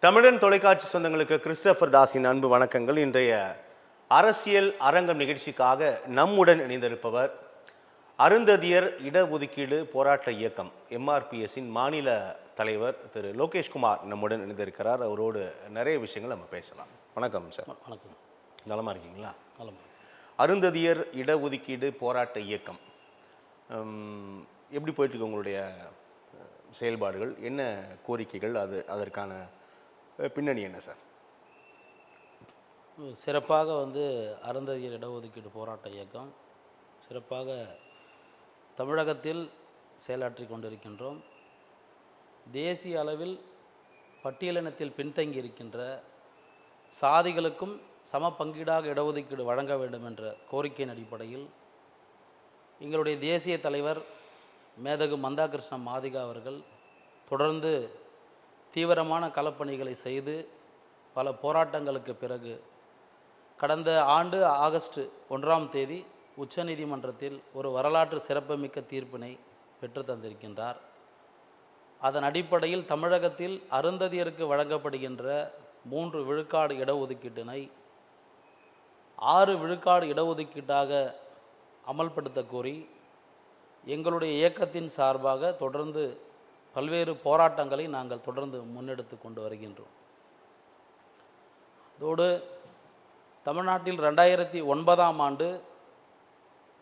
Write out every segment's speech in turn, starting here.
தமிழன் தொலைக்காட்சி சொந்தங்களுக்கு கிறிஸ்டோபர் தாஸின் அன்பு வணக்கங்கள். இன்றைய அரசியல் அரங்கம் நிகழ்ச்சிக்காக நம்முடன் இணைந்திருப்பவர் அருந்ததியர் இடஒதுக்கீடு போராட்ட இயக்கம் எம்ஆர்பிஎஸ்ஸின் மாநில தலைவர் திரு லோகேஷ்குமார் நம்முடன் இணைந்திருக்கிறார். அவரோடு நிறைய விஷயங்கள் நம்ம பேசலாம். வணக்கம் சார். வணக்கம். நலமாக இருக்கீங்களா? நலம். அருந்ததியர் இடஒதுக்கீடு போராட்ட இயக்கம் எப்படி போயிட்டுருக்கு? உங்களுடைய செயல்பாடுகள் என்ன, கோரிக்கைகள், அதற்கான பின்னணி என்ன சார்? சிறப்பாக அருந்ததியர் இடஒதுக்கீடு போராட்ட இயக்கம் சிறப்பாக தமிழகத்தில் செயலாற்றி கொண்டிருக்கின்றோம். தேசிய அளவில் பட்டியலினத்தில் பின்தங்கி இருக்கின்ற சாதிகளுக்கும் சம பங்கீடாக இடஒதுக்கீடு வழங்க வேண்டும் என்ற கோரிக்கையின் அடிப்படையில் எங்களுடைய தேசிய தலைவர் மேதகு மந்தாகிருஷ்ண மாதிகா அவர்கள் தொடர்ந்து தீவிரமான களப்பணிகளை செய்து பல போராட்டங்களுக்கு பிறகு கடந்த ஆண்டு ஆகஸ்ட் 1ஆம் தேதி உச்சநீதிமன்றத்தில் ஒரு வரலாற்று சிறப்புமிக்க தீர்ப்பினை பெற்று தந்திருக்கின்றார். அதன் அடிப்படையில் தமிழகத்தில் அருந்ததியருக்கு வழங்கப்படுகின்ற 3 விழுக்காடு இடஒதுக்கீட்டினை 6 விழுக்காடு இடஒதுக்கீட்டாக அமல்படுத்த கோரி எங்களுடைய இயக்கத்தின் சார்பாக தொடர்ந்து பல்வேறு போராட்டங்களை நாங்கள் தொடர்ந்து முன்னெடுத்து கொண்டு வருகின்றோம். அதோடு தமிழ்நாட்டில் 2009ஆம் ஆண்டு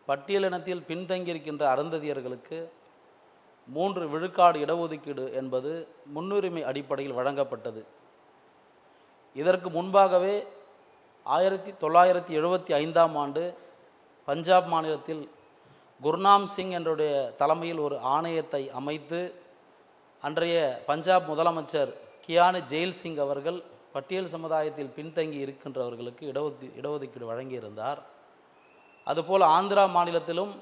பட்டியலினத்தில் பின்தங்கியிருக்கின்ற அருந்ததியர்களுக்கு 3 விழுக்காடு இடஒதுக்கீடு என்பது முன்னுரிமை அடிப்படையில் வழங்கப்பட்டது. இதற்கு முன்பாகவே 1975ஆம் ஆண்டு பஞ்சாப் மாநிலத்தில் குர்நாம் சிங் என்றுடைய தலைமையில் ஒரு ஆணையத்தை அமைத்து அன்றைய பஞ்சாப் முதலமைச்சர் கியானி ஜெயில் சிங் அவர்கள் பட்டியல் சமுதாயத்தில் பின்தங்கி இருக்கின்றவர்களுக்கு இடஒதுக்கீடு வழங்கியிருந்தார். அதுபோல் ஆந்திரா மாநிலத்திலும்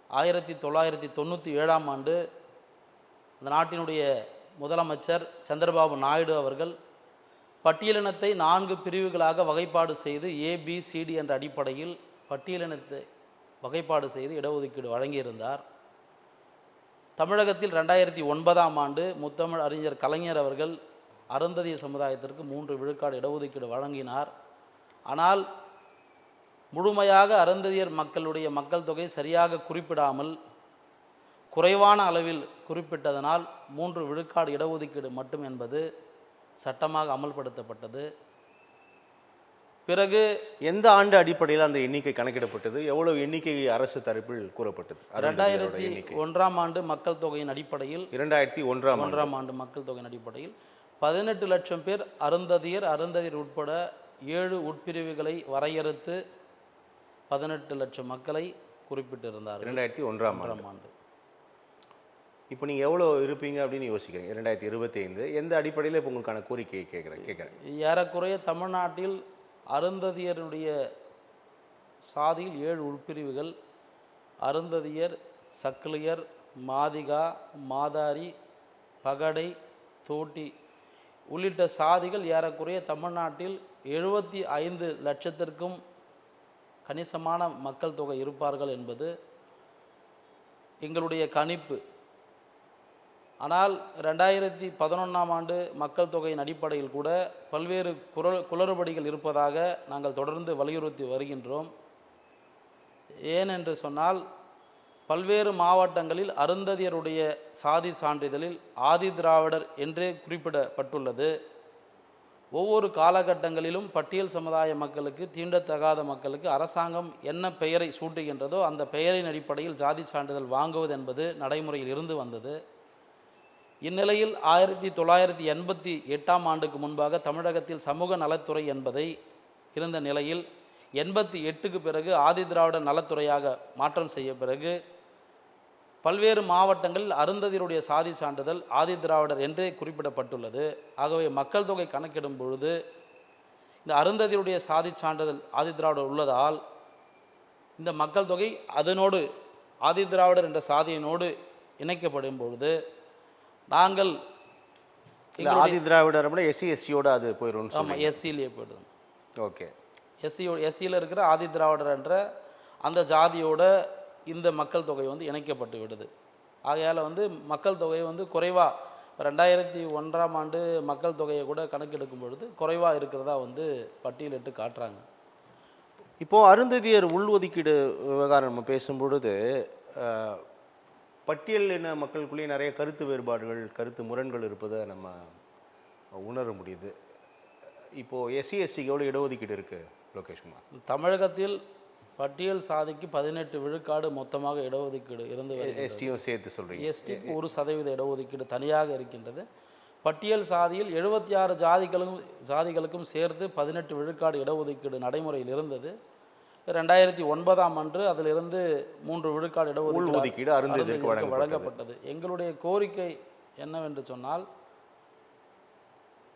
1997ஆம் ஆண்டு அந்த நாட்டினுடைய முதலமைச்சர் சந்திரபாபு நாயுடு அவர்கள் பட்டியலினத்தை 4 பிரிவுகளாக வகைப்பாடு செய்து ABCD என்ற அடிப்படையில் பட்டியலினத்தை வகைப்பாடு செய்து இடஒதுக்கீடு வழங்கியிருந்தார். தமிழகத்தில் 2009ஆம் ஆண்டு முத்தமிழ் அறிஞர் கலைஞர் அவர்கள் அருந்ததிய சமுதாயத்திற்கு 3 விழுக்காடு இடஒதுக்கீடு வழங்கினார். ஆனால் முழுமையாக அருந்ததியர் மக்களுடைய மக்கள் தொகை சரியாக குறிப்பிடாமல் குறைவான அளவில் குறிப்பிட்டதனால் 3 விழுக்காடு இடஒதுக்கீடு மட்டும் என்பது சட்டமாக அமல்படுத்தப்பட்டது. பிறகு எந்த ஆண்டு அடிப்படையில் அந்த எண்ணிக்கை கணக்கிடப்பட்டது? எவ்வளவு எண்ணிக்கை அரசு தரப்பில் கூறப்பட்டது? 2001ஆம் ஆண்டு மக்கள் தொகையின் அடிப்படையில் 2001ஆம் ஆண்டு மக்கள் தொகையின் அடிப்படையில் 18 லட்சம் பேர் அருந்ததியர் உட்பட 7 உட்பிரிவுகளை வரையறுத்து 18 லட்சம் மக்களை குறிப்பிட்டிருந்தார் 2001ஆம் ஆண்டு. இப்போ நீங்கள் எவ்வளோ இருப்பீங்க அப்படின்னு யோசிக்கிறீங்க? 2025 எந்த அடிப்படையில் இப்போ உங்களுக்கான கோரிக்கையை கேட்குறேன்? ஏறக்குறைய தமிழ்நாட்டில் அருந்ததியருடைய சாதியில் 7 உட்பிரிவுகள் அருந்ததியர், சக்கிலியர், மாதிகா, மாதாரி, பகடை, தோட்டி உள்ளிட்ட சாதிகள் ஏறக்குறைய தமிழ்நாட்டில் 75 லட்சத்திற்கும் கணிசமான மக்கள் தொகை இருப்பார்கள் என்பது எங்களுடைய கணிப்பு. ஆனால் 2011ஆம் ஆண்டு மக்கள் தொகையின் அடிப்படையில் கூட பல்வேறு குளறுபடிகள் இருப்பதாக நாங்கள் தொடர்ந்து வலியுறுத்தி வருகின்றோம். ஏனென்று சொன்னால் பல்வேறு மாவட்டங்களில் அருந்ததியருடைய சாதி சான்றிதழில் ஆதி திராவிடர் என்றே குறிப்பிடப்பட்டுள்ளது. ஒவ்வொரு காலகட்டங்களிலும் பட்டியல் சமுதாய மக்களுக்கு, தீண்டத்தகாத மக்களுக்கு அரசாங்கம் என்ன பெயரை சூட்டுகின்றதோ அந்த பெயரின் அடிப்படையில் ஜாதி சான்றிதழ் வாங்குவது என்பது நடைமுறையில் இருந்து வந்தது. இந்நிலையில் 1988ஆம் ஆண்டுக்கு முன்பாக தமிழகத்தில் சமூக நலத்துறை என்பதை இருந்த நிலையில் 88க்கு பிறகு ஆதி திராவிடர் நலத்துறையாக மாற்றம் செய்ய பிறகு பல்வேறு மாவட்டங்களில் அருந்ததியருடைய சாதி சான்றிதழ் ஆதி திராவிடர் என்றே குறிப்பிடப்பட்டுள்ளது. ஆகவே மக்கள் தொகை கணக்கிடும் பொழுது இந்த அருந்ததியருடைய சாதி சான்றிதழ் ஆதி திராவிடர் உள்ளதால் இந்த மக்கள் தொகை அதனோடு ஆதி திராவிடர் என்ற சாதியினோடு இணைக்கப்படும் பொழுது நாங்கள் ஆதி திராவிடர் SC/SCயோடு அது போயிடும். ஆமாம், SCலேயே போயிடும். ஓகே. SCயில் இருக்கிற ஆதி திராவிடர் என்ற அந்த ஜாதியோட இந்த மக்கள் தொகை இணைக்கப்பட்டு விடுது. ஆகையால் மக்கள் தொகை குறைவாக 2001ஆம் ஆண்டு மக்கள் தொகையை கூட கணக்கெடுக்கும் பொழுது குறைவாக இருக்கிறதா வந்து பட்டியலிட்டு காட்டுறாங்க. இப்போ அருந்ததியர் உள்ஒதுக்கீடு விவகாரம் நம்ம பேசும்பொழுது அஹ், பட்டியல் இன மக்களுக்குள்ளேயே நிறைய கருத்து வேறுபாடுகள், கருத்து முரண்கள் இருப்பதை நம்ம உணர முடியுது. இப்போ எஸ்சி எஸ்டிக்கு எவ்வளோ இடஒதுக்கீடு இருக்கு லோகேஷ்குமார்? தமிழகத்தில் பட்டியல் சாதிக்கு 18 விழுக்காடு மொத்தமாக இடஒதுக்கீடு இருந்து வருகிறது. எஸ்டியும் சேர்த்து சொல்றீங்க. எஸ்டிக்கு 1% இடஒதுக்கீடு தனியாக இருக்கின்றது. பட்டியல் சாதியில் 76 ஜாதிகளுக்கும் சேர்த்து 18 விழுக்காடு இடஒதுக்கீடு நடைமுறையில் இருந்தது. 2009ஆம் ஆண்டு அதிலிருந்து 3 விழுக்காடு இடஒதுக்கீடு உள்ஒதுக்கீடு அருந்ததியருக்கு வழங்கப்பட்டது. எங்களுடைய கோரிக்கை என்னவென்று சொன்னால்,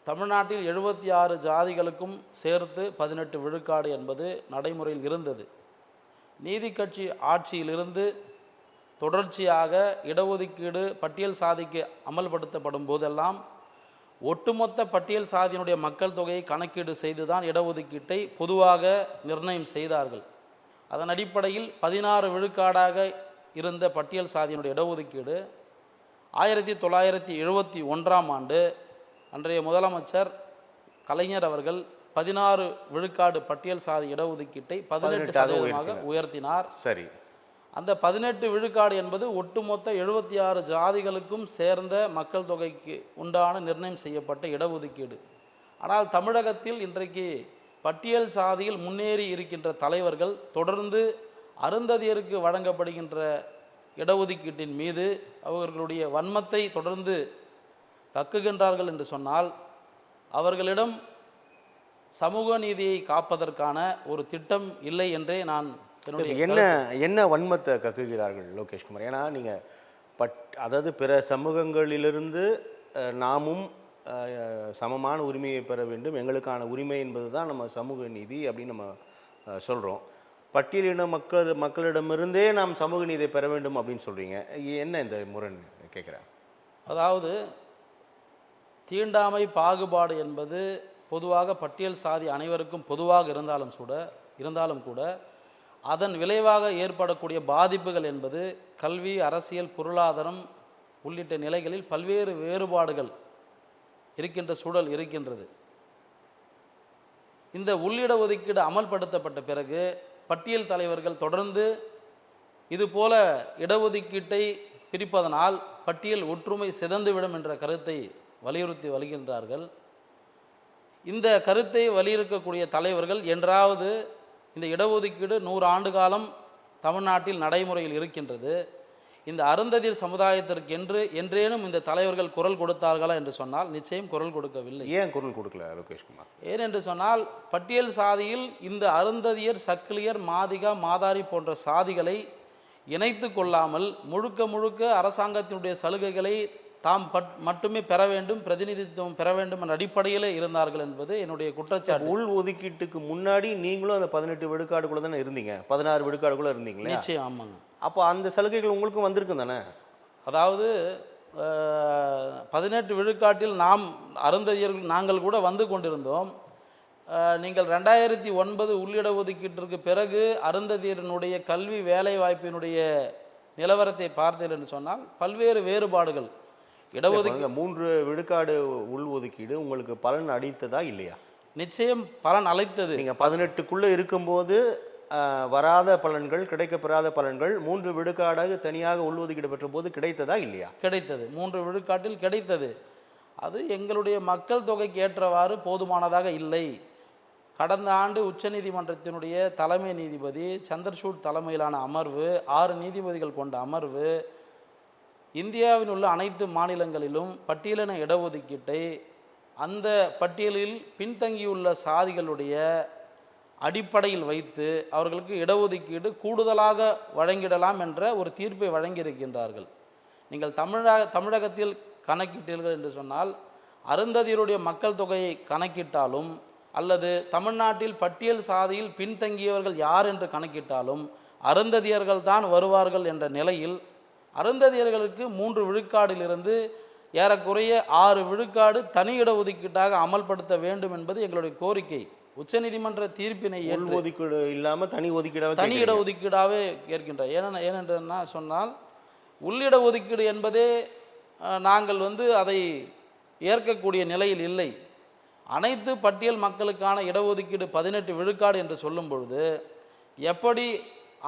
தமிழ்நாட்டில் 76 ஜாதிகளுக்கும் சேர்த்து 18 விழுக்காடு என்பது நடைமுறையில் இருந்தது. நீதி கட்சி ஆட்சியிலிருந்து தொடர்ச்சியாக இடஒதுக்கீடு பட்டியல் சாதிக்கு அமல்படுத்தப்படும் போதெல்லாம் ஒட்டுமொத்த பட்டியல் சாதியினுடைய மக்கள் தொகையை கணக்கீடு செய்துதான் இடஒதுக்கீட்டை பொதுவாக நிர்ணயம் செய்தார்கள். அதன் அடிப்படையில் 16 விழுக்காடாக இருந்த பட்டியல் சாதியினுடைய இடஒதுக்கீடு 1971ஆம் ஆண்டு அன்றைய முதலமைச்சர் கலைஞர் அவர்கள் 16 விழுக்காடு பட்டியல் சாதி இடஒதுக்கீட்டை 18% உயர்த்தினார். சரி. அந்த 18 விழுக்காடு என்பது ஒட்டுமொத்த 76 ஜாதிகளுக்கும் சேர்ந்த மக்கள் தொகைக்கு உண்டான நிர்ணயம் செய்யப்பட்ட இடஒதுக்கீடு. ஆனால் தமிழகத்தில் இன்றைக்கு பட்டியல் சாதியில் முன்னேறி இருக்கின்ற தலைவர்கள் தொடர்ந்து அருந்ததியருக்கு வழங்கப்படுகின்ற இடஒதுக்கீட்டின் மீது அவர்களுடைய வன்மத்தை தொடர்ந்து கக்குகின்றார்கள் என்று சொன்னால், அவர்களிடம் சமூக நீதியை காப்பதற்கான ஒரு திட்டம் இல்லை என்றே நான் என்ன வன்மத்தை கக்குகிறார்கள் லோகேஷ்குமார்? ஏன்னா நீங்கள் அதாவது பிற சமூகங்களிலிருந்து நாமும் சமமான உரிமையை பெற வேண்டும், எங்களுக்கான உரிமை என்பது தான் நம்ம சமூக நீதி அப்படின்னு நம்ம சொல்கிறோம். பட்டியலின மக்களிடமிருந்தே நாம் சமூக நீதியை பெற வேண்டும் அப்படின்னு சொல்கிறீங்க. என்ன இந்த முரண் கேட்குறேன்? அதாவது தீண்டாமை பாகுபாடு என்பது பொதுவாக பட்டியல் சாதி அனைவருக்கும் பொதுவாக இருந்தாலும் கூட அதன் விளைவாக ஏற்படக்கூடிய பாதிப்புகள் என்பது கல்வி, அரசியல், பொருளாதாரம் உள்ளிட்ட நிலைகளில் பல்வேறு வேறுபாடுகள் இருக்கின்ற சூழல் இருக்கின்றது. இந்த உள்ளிட ஒதுக்கீடு அமல்படுத்தப்பட்ட பிறகு பட்டியல் தலைவர்கள் தொடர்ந்து இதுபோல இடஒதுக்கீட்டை பிரிப்பதனால் பட்டியல் ஒற்றுமை சிதைந்துவிடும் என்ற கருத்தை வலியுறுத்தி வருகின்றார்கள். இந்த கருத்தை வலியுறுத்தக்கூடிய தலைவர்கள் என்றாவது இந்த இடஒதுக்கீடு 100 ஆண்டு காலம் தமிழ்நாட்டில் நடைமுறையில் இருக்கின்றது, இந்த அருந்ததியர் சமுதாயத்திற்கு என்றேனும் இந்த தலைவர்கள் குரல் கொடுத்தார்களா என்று சொன்னால் நிச்சயம் குரல் கொடுக்கவில்லை. ஏன் குரல் கொடுக்கல லோகேஷ்குமார்? ஏனென்று சொன்னால், பட்டியல் சாதியில் இந்த அருந்ததியர், சக்கிலியர், மாதிகா, மாதாரி போன்ற சாதிகளை இணைத்து கொள்ளாமல் முழுக்க அரசாங்கத்தினுடைய சலுகைகளை தாம் மட்டுமே பெற வேண்டும், பிரதிநிதித்துவம் பெற வேண்டும் என்ற அடிப்படையில் இருந்தார்கள் என்பது என்னுடைய குற்றச்சாட்டு. உள் ஒதுக்கீட்டுக்கு முன்னாடி நீங்களும் அந்த 18 விழுக்காடுக்குள்ள தானே இருந்தீங்க, 16 விழுக்காடுக்குள்ள இருந்தீங்களே? நிச்சயம், ஆமாங்க. அப்போ அந்த சலுகைகள் உங்களுக்கும் வந்திருக்கும் தானே? அதாவது 18 விழுக்காட்டில் அருந்ததியர்கள் நாங்கள் கூட வந்து கொண்டிருந்தோம். நீங்கள் 2009 உள்ளிட ஒதுக்கீட்டிற்கு பிறகு அருந்ததியரினுடைய கல்வி வேலை வாய்ப்பினுடைய நிலவரத்தை பார்த்தீர்கள் என்று சொன்னால் பல்வேறு வேறுபாடுகள். இடஒதுக்கீடு 3 விழுக்காடு உள் ஒதுக்கீடு உங்களுக்கு பலன் அளித்ததா இல்லையா? நிச்சயம் பலன் அளித்தது. நீங்கள் 18க்குள்ளே இருக்கும்போது வராத பலன்கள், கிடைக்கப்பெறாத பலன்கள் 3 விழுக்காடாக தனியாக உள்ஒதுக்கீடு பெற்ற போது கிடைத்ததா இல்லையா? கிடைத்தது, 3 விழுக்காட்டில் கிடைத்தது. அது எங்களுடைய மக்கள் தொகைக்கு ஏற்றவாறு போதுமானதாக இல்லை. கடந்த ஆண்டு உச்சநீதிமன்றத்தினுடைய தலைமை நீதிபதி சந்திரசூட் தலைமையிலான அமர்வு, 6 நீதிபதிகள் கொண்ட அமர்வு, இந்தியாவில் உள்ள அனைத்து மாநிலங்களிலும் பட்டியலின இடஒதுக்கீட்டை அந்த பட்டியலில் பின்தங்கியுள்ள சாதிகளுடைய அடிப்படையில் வைத்து அவர்களுக்கு இடஒதுக்கீடு கூடுதலாக வழங்கிடலாம் என்ற ஒரு தீர்ப்பை வழங்கியிருக்கின்றார்கள். நீங்கள் தமிழகத்தில் கணக்கிட்டீர்கள் என்று சொன்னால், அருந்ததியருடைய மக்கள் தொகையை கணக்கிட்டாலும் அல்லது தமிழ்நாட்டில் பட்டியல் சாதியில் பின்தங்கியவர்கள் யார் என்று கணக்கிட்டாலும் அருந்ததியர்கள் தான் வருவார்கள் என்ற நிலையில் அருந்ததியர்களுக்கு 3 விழுக்காடிலிருந்து ஏறக்குறைய 6 விழுக்காடு தனி இடஒதுக்கீட்டாக அமல்படுத்த வேண்டும் என்பது எங்களுடைய கோரிக்கை. உச்சநீதிமன்ற தீர்ப்பினை ஒதுக்கீடு இல்லாமல் தனி இடஒதுக்கீடாகவே கேட்கின்றார். ஏனென்று சொன்னால், உள்ளிட ஒதுக்கீடு என்பதே நாங்கள் அதை ஏற்கக்கூடிய நிலையில் இல்லை. அனைத்து பட்டியல் மக்களுக்கான இடஒதுக்கீடு 18 விழுக்காடு என்று சொல்லும் பொழுது எப்படி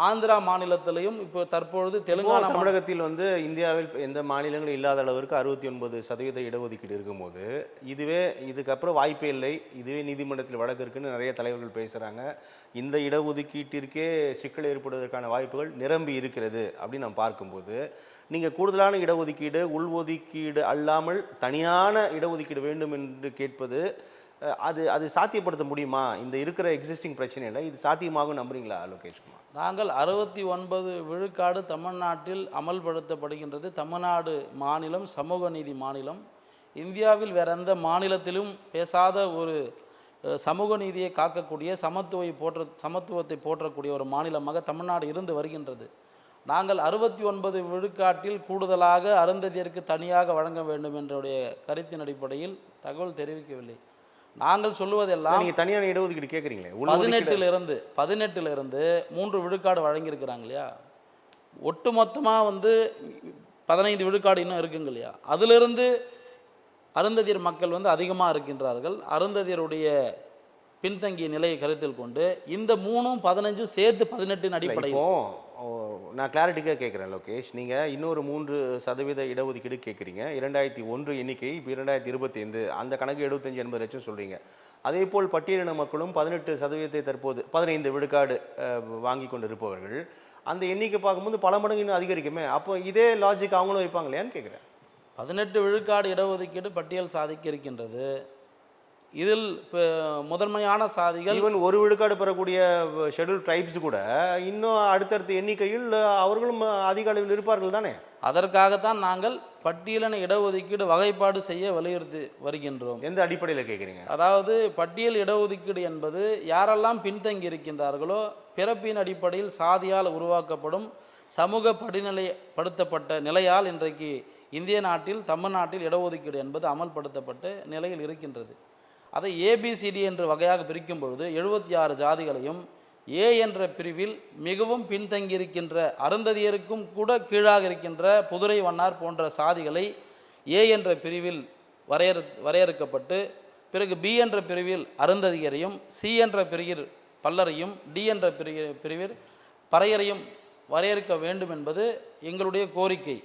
ஆந்திரா மாநிலத்திலையும் இப்போ தற்பொழுது தெலுங்கானா தமிழகத்தில் இந்தியாவில் எந்த மாநிலங்களும் இல்லாத அளவிற்கு 69% இடஒதுக்கீடு இருக்கும்போது இதுக்கப்புறம் வாய்ப்பே இல்லை, இதுவே நீதிமன்றத்தில் வழக்கு இருக்குன்னு நிறைய தலைவர்கள் பேசுகிறாங்க. இந்த இடஒதுக்கீட்டிற்கே சிக்கல் ஏற்படுவதற்கான வாய்ப்புகள் நிரம்பி இருக்கிறது அப்படின்னு நம்ம பார்க்கும்போது, நீங்கள் கூடுதலான இடஒதுக்கீடு உள்ஒதுக்கீடு அல்லாமல் தனியான இடஒதுக்கீடு வேண்டும் என்று கேட்பது அது சாத்தியப்படுத்த முடியுமா? இந்த இருக்கிற எக்ஸிஸ்டிங் பிரச்சனையில் இது சாத்தியமாகும் நம்புறீங்களா லோகேஷ்குமார்? நாங்கள் 69 விழுக்காடு தமிழ்நாட்டில் அமல்படுத்தப்படுகின்றது. தமிழ்நாடு மாநிலம் சமூக நீதி மாநிலம். இந்தியாவில் வேற எந்த மாநிலத்திலும் பேசாத ஒரு சமூக நீதியை காக்கக்கூடிய சமத்துவத்தை போற்றக்கூடிய ஒரு மாநிலமாக தமிழ்நாடு இருந்து வருகின்றது. நாங்கள் 69 விழுக்காட்டில் கூடுதலாக அருந்ததியருக்கு தனியாக வழங்க வேண்டும் என்றுடைய கருத்தின் அடிப்படையில் தகவல் தெரிவிக்கவில்லை. நாங்கள் சொல்லுவதெல்லாம் நீங்கள் தனியான இடஒதுக்கீடு கேட்குறீங்களே, 18 3 விழுக்காடு வழங்கியிருக்கிறாங்க இல்லையா, ஒட்டு மொத்தமாக 15 விழுக்காடு இன்னும் இருக்குங்க இல்லையா, அதிலிருந்து அருந்ததியர் மக்கள் அதிகமாக இருக்கின்றார்கள். அருந்ததியருடைய பின்தங்கிய நிலையை கருத்தில் கொண்டு இந்த 3 15 சேர்த்து 18 அடிப்படையில் நான் கிளாரிட்டிக்காக கேட்குறேன் லோகேஷ். நீங்கள் இன்னொரு 3% இடஒதுக்கீடு கேட்குறீங்க. 2001 எண்ணிக்கை இப்போ 2025 அந்த கணக்கு 75-80 லட்சம் சொல்கிறீங்க. அதே போல் பட்டியலின மக்களும் 18% தற்போது 15 விழுக்காடு வாங்கி கொண்டு இருப்பவர்கள், அந்த எண்ணிக்கை பார்க்கும்போது பல மடங்கு இன்னும் அதிகரிக்குமே. அப்போ இதே லாஜிக் அவங்களும் வைப்பாங்க இல்லையான்னு கேட்குறேன். 18 விழுக்காடு இடஒதுக்கீடு பட்டியல் சாதிக்கு இருக்கின்றது. இதில் முதன்மையான சாதிகள் ஈவன் 1 விழுக்காடு பெறக்கூடிய ஷெட்யூல் ட்ரைப்ஸ் கூட இன்னும் அடுத்தடுத்த எண்ணிக்கையில் அவர்களும் அதிக அளவில் இருப்பார்கள் தானே. அதற்காகத்தான் நாங்கள் பட்டியலின இடஒதுக்கீடு வகைப்பாடு செய்ய வலியுறுத்தி வருகின்றோம். எந்த அடிப்படையில் கேட்குறீங்க? அதாவது பட்டியல் இடஒதுக்கீடு என்பது யாரெல்லாம் பின்தங்கி இருக்கின்றார்களோ பிறப்பின் அடிப்படையில் சாதியால் உருவாக்கப்படும் சமூக படிநிலைப்படுத்தப்பட்ட நிலையால் இன்றைக்கு இந்திய நாட்டில் தமிழ்நாட்டில் இடஒதுக்கீடு என்பது அமல்படுத்தப்பட்ட நிலையில் இருக்கின்றது. அதை ஏபிசிடி என்ற வகையாக பிரிக்கும் பொழுது 76 ஜாதிகளையும் ஏ என்ற பிரிவில் மிகவும் பின்தங்கியிருக்கின்ற அருந்ததியருக்கும் கூட கீழாக இருக்கின்ற புதுரை வண்ணார் போன்ற சாதிகளை ஏ என்ற பிரிவில் வரையறுக்கப்பட்டு, பிறகு பி என்ற பிரிவில் அருந்ததியரையும், சி என்ற பிரிவில் பல்லரையும், டி என்ற பிரிவில் பறையரையும் வரையறுக்க வேண்டும் என்பது எங்களுடைய கோரிக்கை.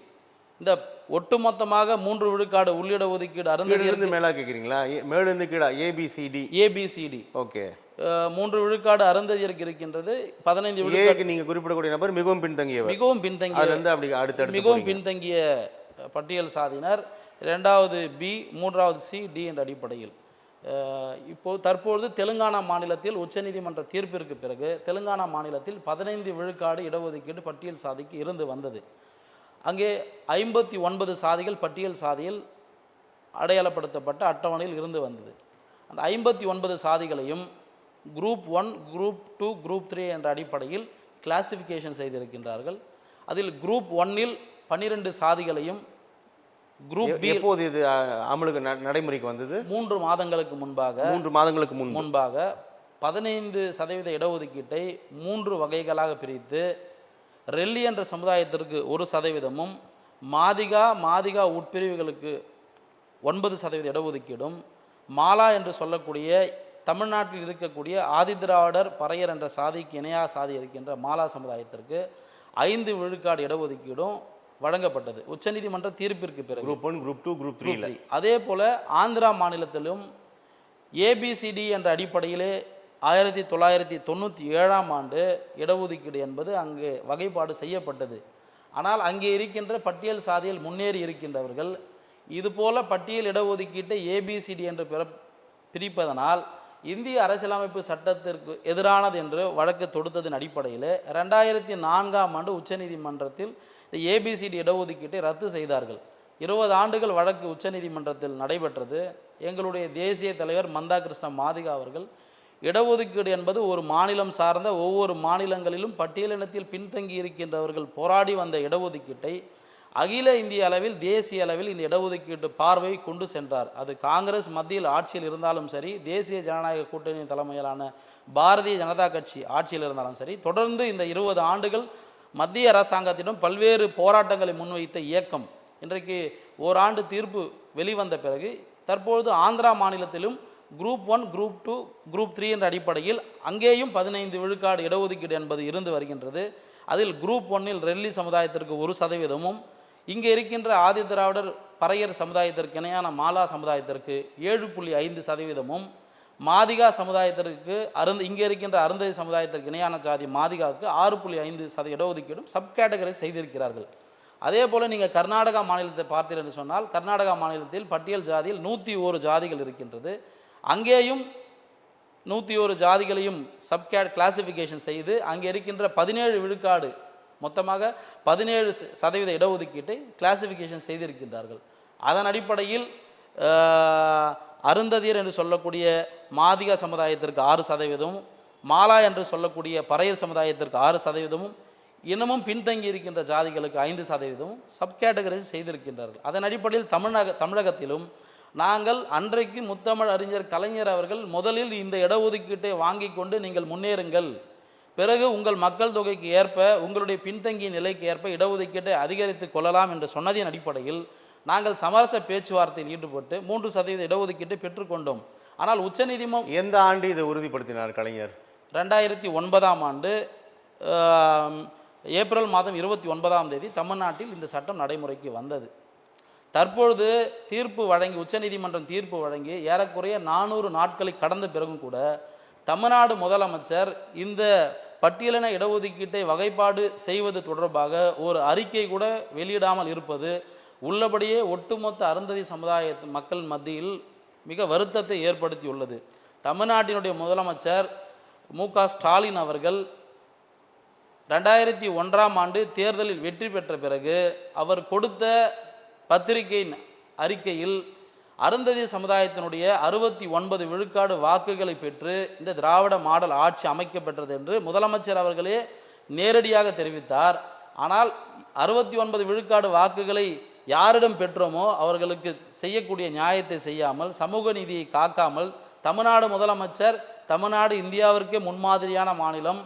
இந்த ஒட்டுமொத்தமாக 3 விழுக்காடு உள்ளிட ஒதுக்கீடு அருந்ததியருக்கு மேலா கேட்குறீங்களா? மேலிருந்து கீழா ஏபிசிடி ஓகே 3 விழுக்காடு அருந்ததியருக்கு இருக்கின்றது. 15 விழுக்காடு நீங்க குறிப்பிடக்கூடிய நபர் மிகவும் பின்தங்கிய பட்டியல் சாதியினர், 2வது பி, 3வது சி, டி என்ற அடிப்படையில். தற்பொழுது தெலுங்கானா மாநிலத்தில் உச்சநீதிமன்ற தீர்ப்பிற்கு பிறகு தெலுங்கானா மாநிலத்தில் 15 விழுக்காடு இடஒதுக்கீடு பட்டியல் சாதிக்கு இருந்து வந்தது. அங்கே 59 சாதிகள் பட்டியல் சாதியில் அடையாளப்படுத்தப்பட்ட அட்டவணையில் இருந்து வந்தது. அந்த 59 சாதிகளையும் குரூப் 1, குரூப் 2, குரூப் 3 என்ற அடிப்படையில் கிளாசிஃபிகேஷன் செய்திருக்கின்றார்கள். அதில் குரூப் 1இல் 12 சாதிகளையும், குரூப் பி எப்போது இது அமலுக்கு நடைமுறைக்கு வந்தது? 3 மாதங்களுக்கு முன்பாக 15% இடஒதுக்கீட்டை 3 வகைகளாக பிரித்து ரெல்லி என்ற சமுதாயத்திற்கு 1%, மாதிகா உட்பிரிவுகளுக்கு 9% இடஒதுக்கீடும், மாலா என்று சொல்லக்கூடிய தமிழ்நாட்டில் இருக்கக்கூடிய ஆதிதிராவிடர் பறையர் என்ற சாதிக்கு இணையாக சாதி இருக்கின்ற மாலா சமுதாயத்திற்கு 5 விழுக்காடு இடஒதுக்கீடும் வழங்கப்பட்டது உச்சநீதிமன்ற தீர்ப்பிற்கு பிறகு. Group 1, group 2, group 3. அதே போல ஆந்திரா மாநிலத்திலும் ஏபிசிடி என்ற அடிப்படையிலே 1997ஆம் ஆண்டு இடஒதுக்கீடு என்பது அங்கு வகைப்பாடு செய்யப்பட்டது. ஆனால் அங்கே இருக்கின்ற பட்டியல் சாதியில் முன்னேறி இருக்கின்றவர்கள் இதுபோல பட்டியல் இடஒதுக்கீட்டை ஏபிசிடி என்று பிரிப்பதனால் இந்திய அரசியலமைப்பு சட்டத்திற்கு எதிரானது என்று வழக்கு தொடுத்ததன் அடிப்படையில் 2004ஆம் ஆண்டு உச்சநீதிமன்றத்தில் இந்த ஏபிசிடி இடஒதுக்கீட்டை ரத்து செய்தார்கள். 20 ஆண்டுகள் வழக்கு உச்சநீதிமன்றத்தில் நடைபெற்றது. எங்களுடைய தேசிய தலைவர் மந்தா கிருஷ்ண மாதிகா அவர்கள் இடஒதுக்கீடு என்பது ஒரு மாநிலம் சார்ந்த ஒவ்வொரு மாநிலங்களிலும் பட்டியலினத்தில் பின்தங்கி இருக்கின்றவர்கள் போராடி வந்த இடஒதுக்கீட்டை அகில இந்திய அளவில் தேசிய அளவில் இந்த இடஒதுக்கீட்டு பார்வை கொண்டு சென்றார். அது காங்கிரஸ் மத்தியில் ஆட்சியில் இருந்தாலும் சரி, தேசிய ஜனநாயக கூட்டணி தலைமையிலான பாரதிய ஜனதா கட்சி ஆட்சியில் இருந்தாலும் சரி, தொடர்ந்து இந்த 20 ஆண்டுகள் மத்திய அரசாங்கத்திடம் பல்வேறு போராட்டங்களை முன்வைத்த இயக்கம் இன்றைக்கு ஓராண்டு தீர்ப்பு வெளிவந்த பிறகு தற்பொழுது ஆந்திரா மாநிலத்திலும் குரூப் 1, குரூப் 2, குரூப் 3 என்ற அடிப்படையில் அங்கேயும் 15 விழுக்காடு இடஒதுக்கீடு என்பது இருந்து வருகின்றது. அதில் குரூப் 1இல் ரெல்லி சமுதாயத்திற்கு 1%, இங்கே இருக்கின்ற ஆதி திராவிடர் பறையர் சமுதாயத்திற்கு இணையான மாலா சமுதாயத்திற்கு 7.5%, மாதிகா சமுதாயத்திற்கு இங்கே இருக்கின்ற அருந்ததி சமுதாயத்திற்கு இணையான ஜாதி மாதிகாவுக்கு 6.5% இடஒதுக்கீடும் சப் கேட்டகரி செய்திருக்கிறார்கள். அதே போல் நீங்கள் கர்நாடகா மாநிலத்தை பார்த்தீர்கள் என்று சொன்னால், கர்நாடகா மாநிலத்தில் பட்டியல் ஜாதியில் 101 ஜாதிகள் இருக்கின்றது. அங்கேயும் 101 ஜாதிகளையும் கிளாசிஃபிகேஷன் செய்து அங்கே இருக்கின்ற 17 விழுக்காடு மொத்தமாக 17% இடஒதுக்கீட்டை கிளாசிஃபிகேஷன் செய்திருக்கின்றார்கள். அதன் அடிப்படையில் அருந்ததியர் என்று சொல்லக்கூடிய மாதிகா சமுதாயத்திற்கு 6%, மாலா என்று சொல்லக்கூடிய பறையர் சமுதாயத்திற்கு 6%, இன்னமும் பின்தங்கி இருக்கின்ற ஜாதிகளுக்கு 5% சப் கேட்டகரைஸ் செய்திருக்கின்றார்கள். அதன் அடிப்படையில் தமிழகத்திலும் நாங்கள் அன்றைக்கு முத்தமிழ் அறிஞர் கலைஞர் அவர்கள் முதலில் இந்த இடஒதுக்கீட்டை வாங்கி கொண்டு நீங்கள் முன்னேறுங்கள், பிறகு உங்கள் மக்கள் தொகைக்கு ஏற்ப உங்களுடைய பின்தங்கிய நிலைக்கு ஏற்ப இடஒதுக்கீட்டை அதிகரித்து கொள்ளலாம் என்று சொன்னதின் அடிப்படையில் நாங்கள் சமரச பேச்சுவார்த்தையில் ஈடுபட்டு 3% இடஒதுக்கீட்டை பெற்றுக்கொண்டோம். ஆனால் உச்சநீதிமன்றம் எந்த ஆண்டு இதை உறுதிப்படுத்தினார் கலைஞர்? 2009ஆம் ஆண்டு ஏப்ரல் மாதம் 29ஆம் தேதி தமிழ்நாட்டில் இந்த சட்டம் நடைமுறைக்கு வந்தது. தற்பொழுது உச்சநீதிமன்றம் தீர்ப்பு வழங்கி ஏறக்குறைய 400 நாட்களை கடந்த பிறகும் கூட தமிழ்நாடு முதலமைச்சர் இந்த பட்டியலின இடஒதுக்கீட்டை வகைப்பாடு செய்வது தொடர்பாக ஒரு அறிக்கை கூட வெளியிடாமல் இருப்பது உள்ளபடியே ஒட்டுமொத்த அருந்ததி சமுதாய மக்கள் மத்தியில் மிக வருத்தத்தை ஏற்படுத்தியுள்ளது. தமிழ்நாட்டினுடைய முதலமைச்சர் மு.க. ஸ்டாலின் அவர்கள் 2001ஆம் ஆண்டு தேர்தலில் வெற்றி பெற்ற பிறகு அவர் கொடுத்த பத்திரிகையின் அறிக்கையில் அருந்ததி சமுதாயத்தினுடைய 69 விழுக்காடு வாக்குகளை பெற்று இந்த திராவிட மாடல் ஆட்சி அமைக்கப்பெற்றது என்று முதலமைச்சர் அவர்களே நேரடியாக தெரிவித்தார். ஆனால் 69 விழுக்காடு வாக்குகளை யாரிடம் பெற்றோமோ அவர்களுக்கு செய்யக்கூடிய நியாயத்தை செய்யாமல், சமூக நீதியை காக்காமல், தமிழ்நாடு முதலமைச்சர் தமிழ்நாடு இந்தியாவிற்கே முன்மாதிரியான மாநிலம்,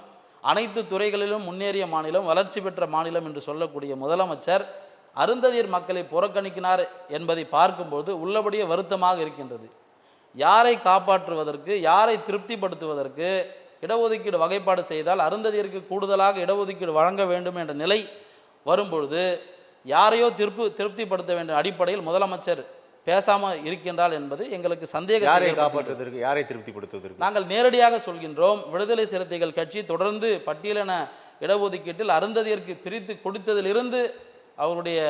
அனைத்து துறைகளிலும் முன்னேறிய மாநிலம், வளர்ச்சி பெற்ற மாநிலம் என்று சொல்லக்கூடிய முதலமைச்சர் அருந்ததியர் மக்களை புறக்கணிக்கிறார் என்பதை பார்க்கும்போது உள்ளபடியே வருத்தமாக இருக்கின்றது. யாரை காப்பாற்றுவதற்கு, யாரை திருப்திப்படுத்துவதற்கு இடஒதுக்கீடு வகைப்பாடு செய்தால் அருந்ததியருக்கு கூடுதலாக இடஒதுக்கீடு வழங்க வேண்டும் என்ற நிலை வரும்பொழுது யாரையோ திருப்திப்படுத்த வேண்டிய அடிப்படையில் முதலமைச்சர் பேசாமல் இருக்கின்றார் என்பது எங்களுக்கு சந்தேகம். யாரை காப்பாற்றுவதற்கு, யாரை திருப்திப்படுத்துவதற்கு நாங்கள் நேரடியாக சொல்கின்றோம். விடுதலை சிறுத்தைகள் கட்சி தொடர்ந்து பட்டியலின இடஒதுக்கீட்டில் அருந்ததியருக்கு பிரித்து கொடுத்ததிலிருந்து அவருடைய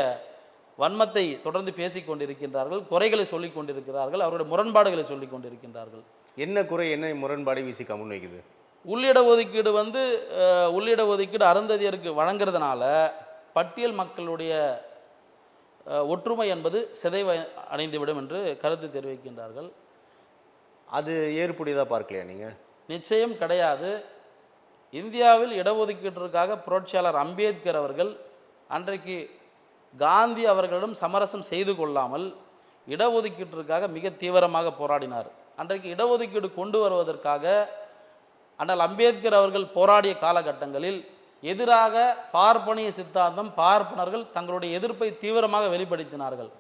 வன்மத்தை தொடர்ந்து பேசிக் கொண்டிருக்கின்றார்கள், குறைகளை சொல்லிக் கொண்டிருக்கிறார்கள், அவருடைய முரண்பாடுகளை சொல்லிக் கொண்டிருக்கின்றார்கள். என்ன குறை, என்ன முரண்பாடு விசிக முன்வைக்குது? உள்ளிடஒதுக்கீடு அருந்ததியருக்கு வழங்குறதுனால பட்டியல் மக்களுடைய ஒற்றுமை என்பது சிதைவு அடைந்துவிடும் என்று கருத்து தெரிவிக்கின்றார்கள். அது ஏற்புடையதாக பார்க்கலையா நீங்கள்? நிச்சயம் கிடையாது. இந்தியாவில் இடஒதுக்கீட்டிற்காக புரட்சியாளர் அம்பேத்கர் அவர்கள் அன்றைக்கு காந்தி அவர்களிடம் சமரசம் செய்து கொள்ளாமல் இடஒதுக்கீட்டிற்காக மிக தீவிரமாக போராடினார். அன்றைக்கு இடஒதுக்கீடு கொண்டு வருவதற்காக அண்ணல் அம்பேத்கர் அவர்கள் போராடிய காலகட்டங்களில் எதிராக பார்ப்பனிய சித்தாந்தம், பார்ப்பனர்கள் தங்களுடைய எதிர்ப்பை தீவிரமாக வெளிப்படுத்தினார்கள்.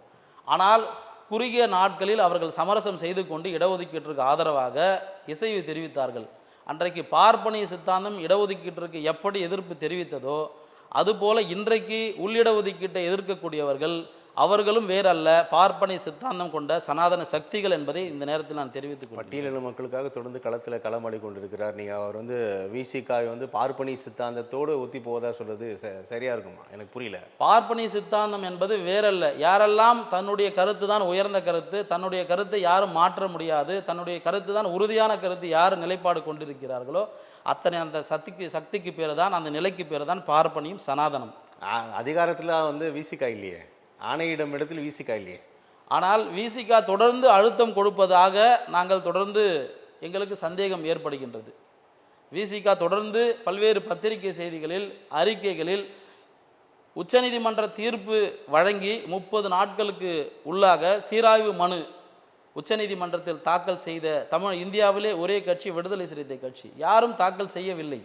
ஆனால் குறுகிய நாட்களில் அவர்கள் சமரசம் செய்து கொண்டு இடஒதுக்கீட்டிற்கு ஆதரவாக இசைவு தெரிவித்தார்கள். அன்றைக்கு பார்ப்பனிய சித்தாந்தம் இடஒதுக்கீட்டிற்கு எப்படி எதிர்ப்பு தெரிவித்ததோ அதுபோல இன்றைக்கு உள்ளிடஒதுக்கீட்டை எதிர்க்கக்கூடியவர்கள் அவர்களும் வேறல்ல, பார்ப்பனை சித்தாந்தம் கொண்ட சனாதன சக்திகள் என்பதை இந்த நேரத்தில் நான் தெரிவித்துக் கொள்கிறேன். பட்டியலின மக்களுக்காக தொடர்ந்து களத்தில் களமாடி கொண்டிருக்கிறார். நீங்கள் அவர் விசிகாவை பார்ப்பனி சித்தாந்தத்தோடு ஒத்தி போவதா சொல்றது சரியா இருக்குமா? எனக்கு புரியல. பார்ப்பனி சித்தாந்தம் என்பது வேறல்ல. யாரெல்லாம் தன்னுடைய கருத்து தான் உயர்ந்த கருத்து, தன்னுடைய கருத்தை யாரும் மாற்ற முடியாது, தன்னுடைய கருத்து தான் உறுதியான கருத்து யார் நிலைப்பாடு கொண்டிருக்கிறார்களோ அத்தனை அந்த சக்திக்கு பேர் தான், அந்த நிலைக்கு பேர் தான் பார்ப்பனியும் சனாதனம். அதிகாரத்தில் விசிகா இல்லையே, ஆணையிடம் இடத்தில் விசிகா இல்லையே. ஆனால் விசிகா தொடர்ந்து அழுத்தம் கொடுப்பதாக நாங்கள் தொடர்ந்து எங்களுக்கு சந்தேகம் ஏற்படுகின்றது. விசிகா தொடர்ந்து பல்வேறு பத்திரிகை செய்திகளில், அறிக்கைகளில் உச்சநீதிமன்ற தீர்ப்பு வழங்கி 30 நாட்களுக்கு உள்ளாக சீராய்வு மனு உச்சநீதிமன்றத்தில் தாக்கல் செய்த இந்தியாவிலே ஒரே கட்சி விடுதலை சிறுத்தை கட்சி. யாரும் தாக்கல் செய்யவில்லை.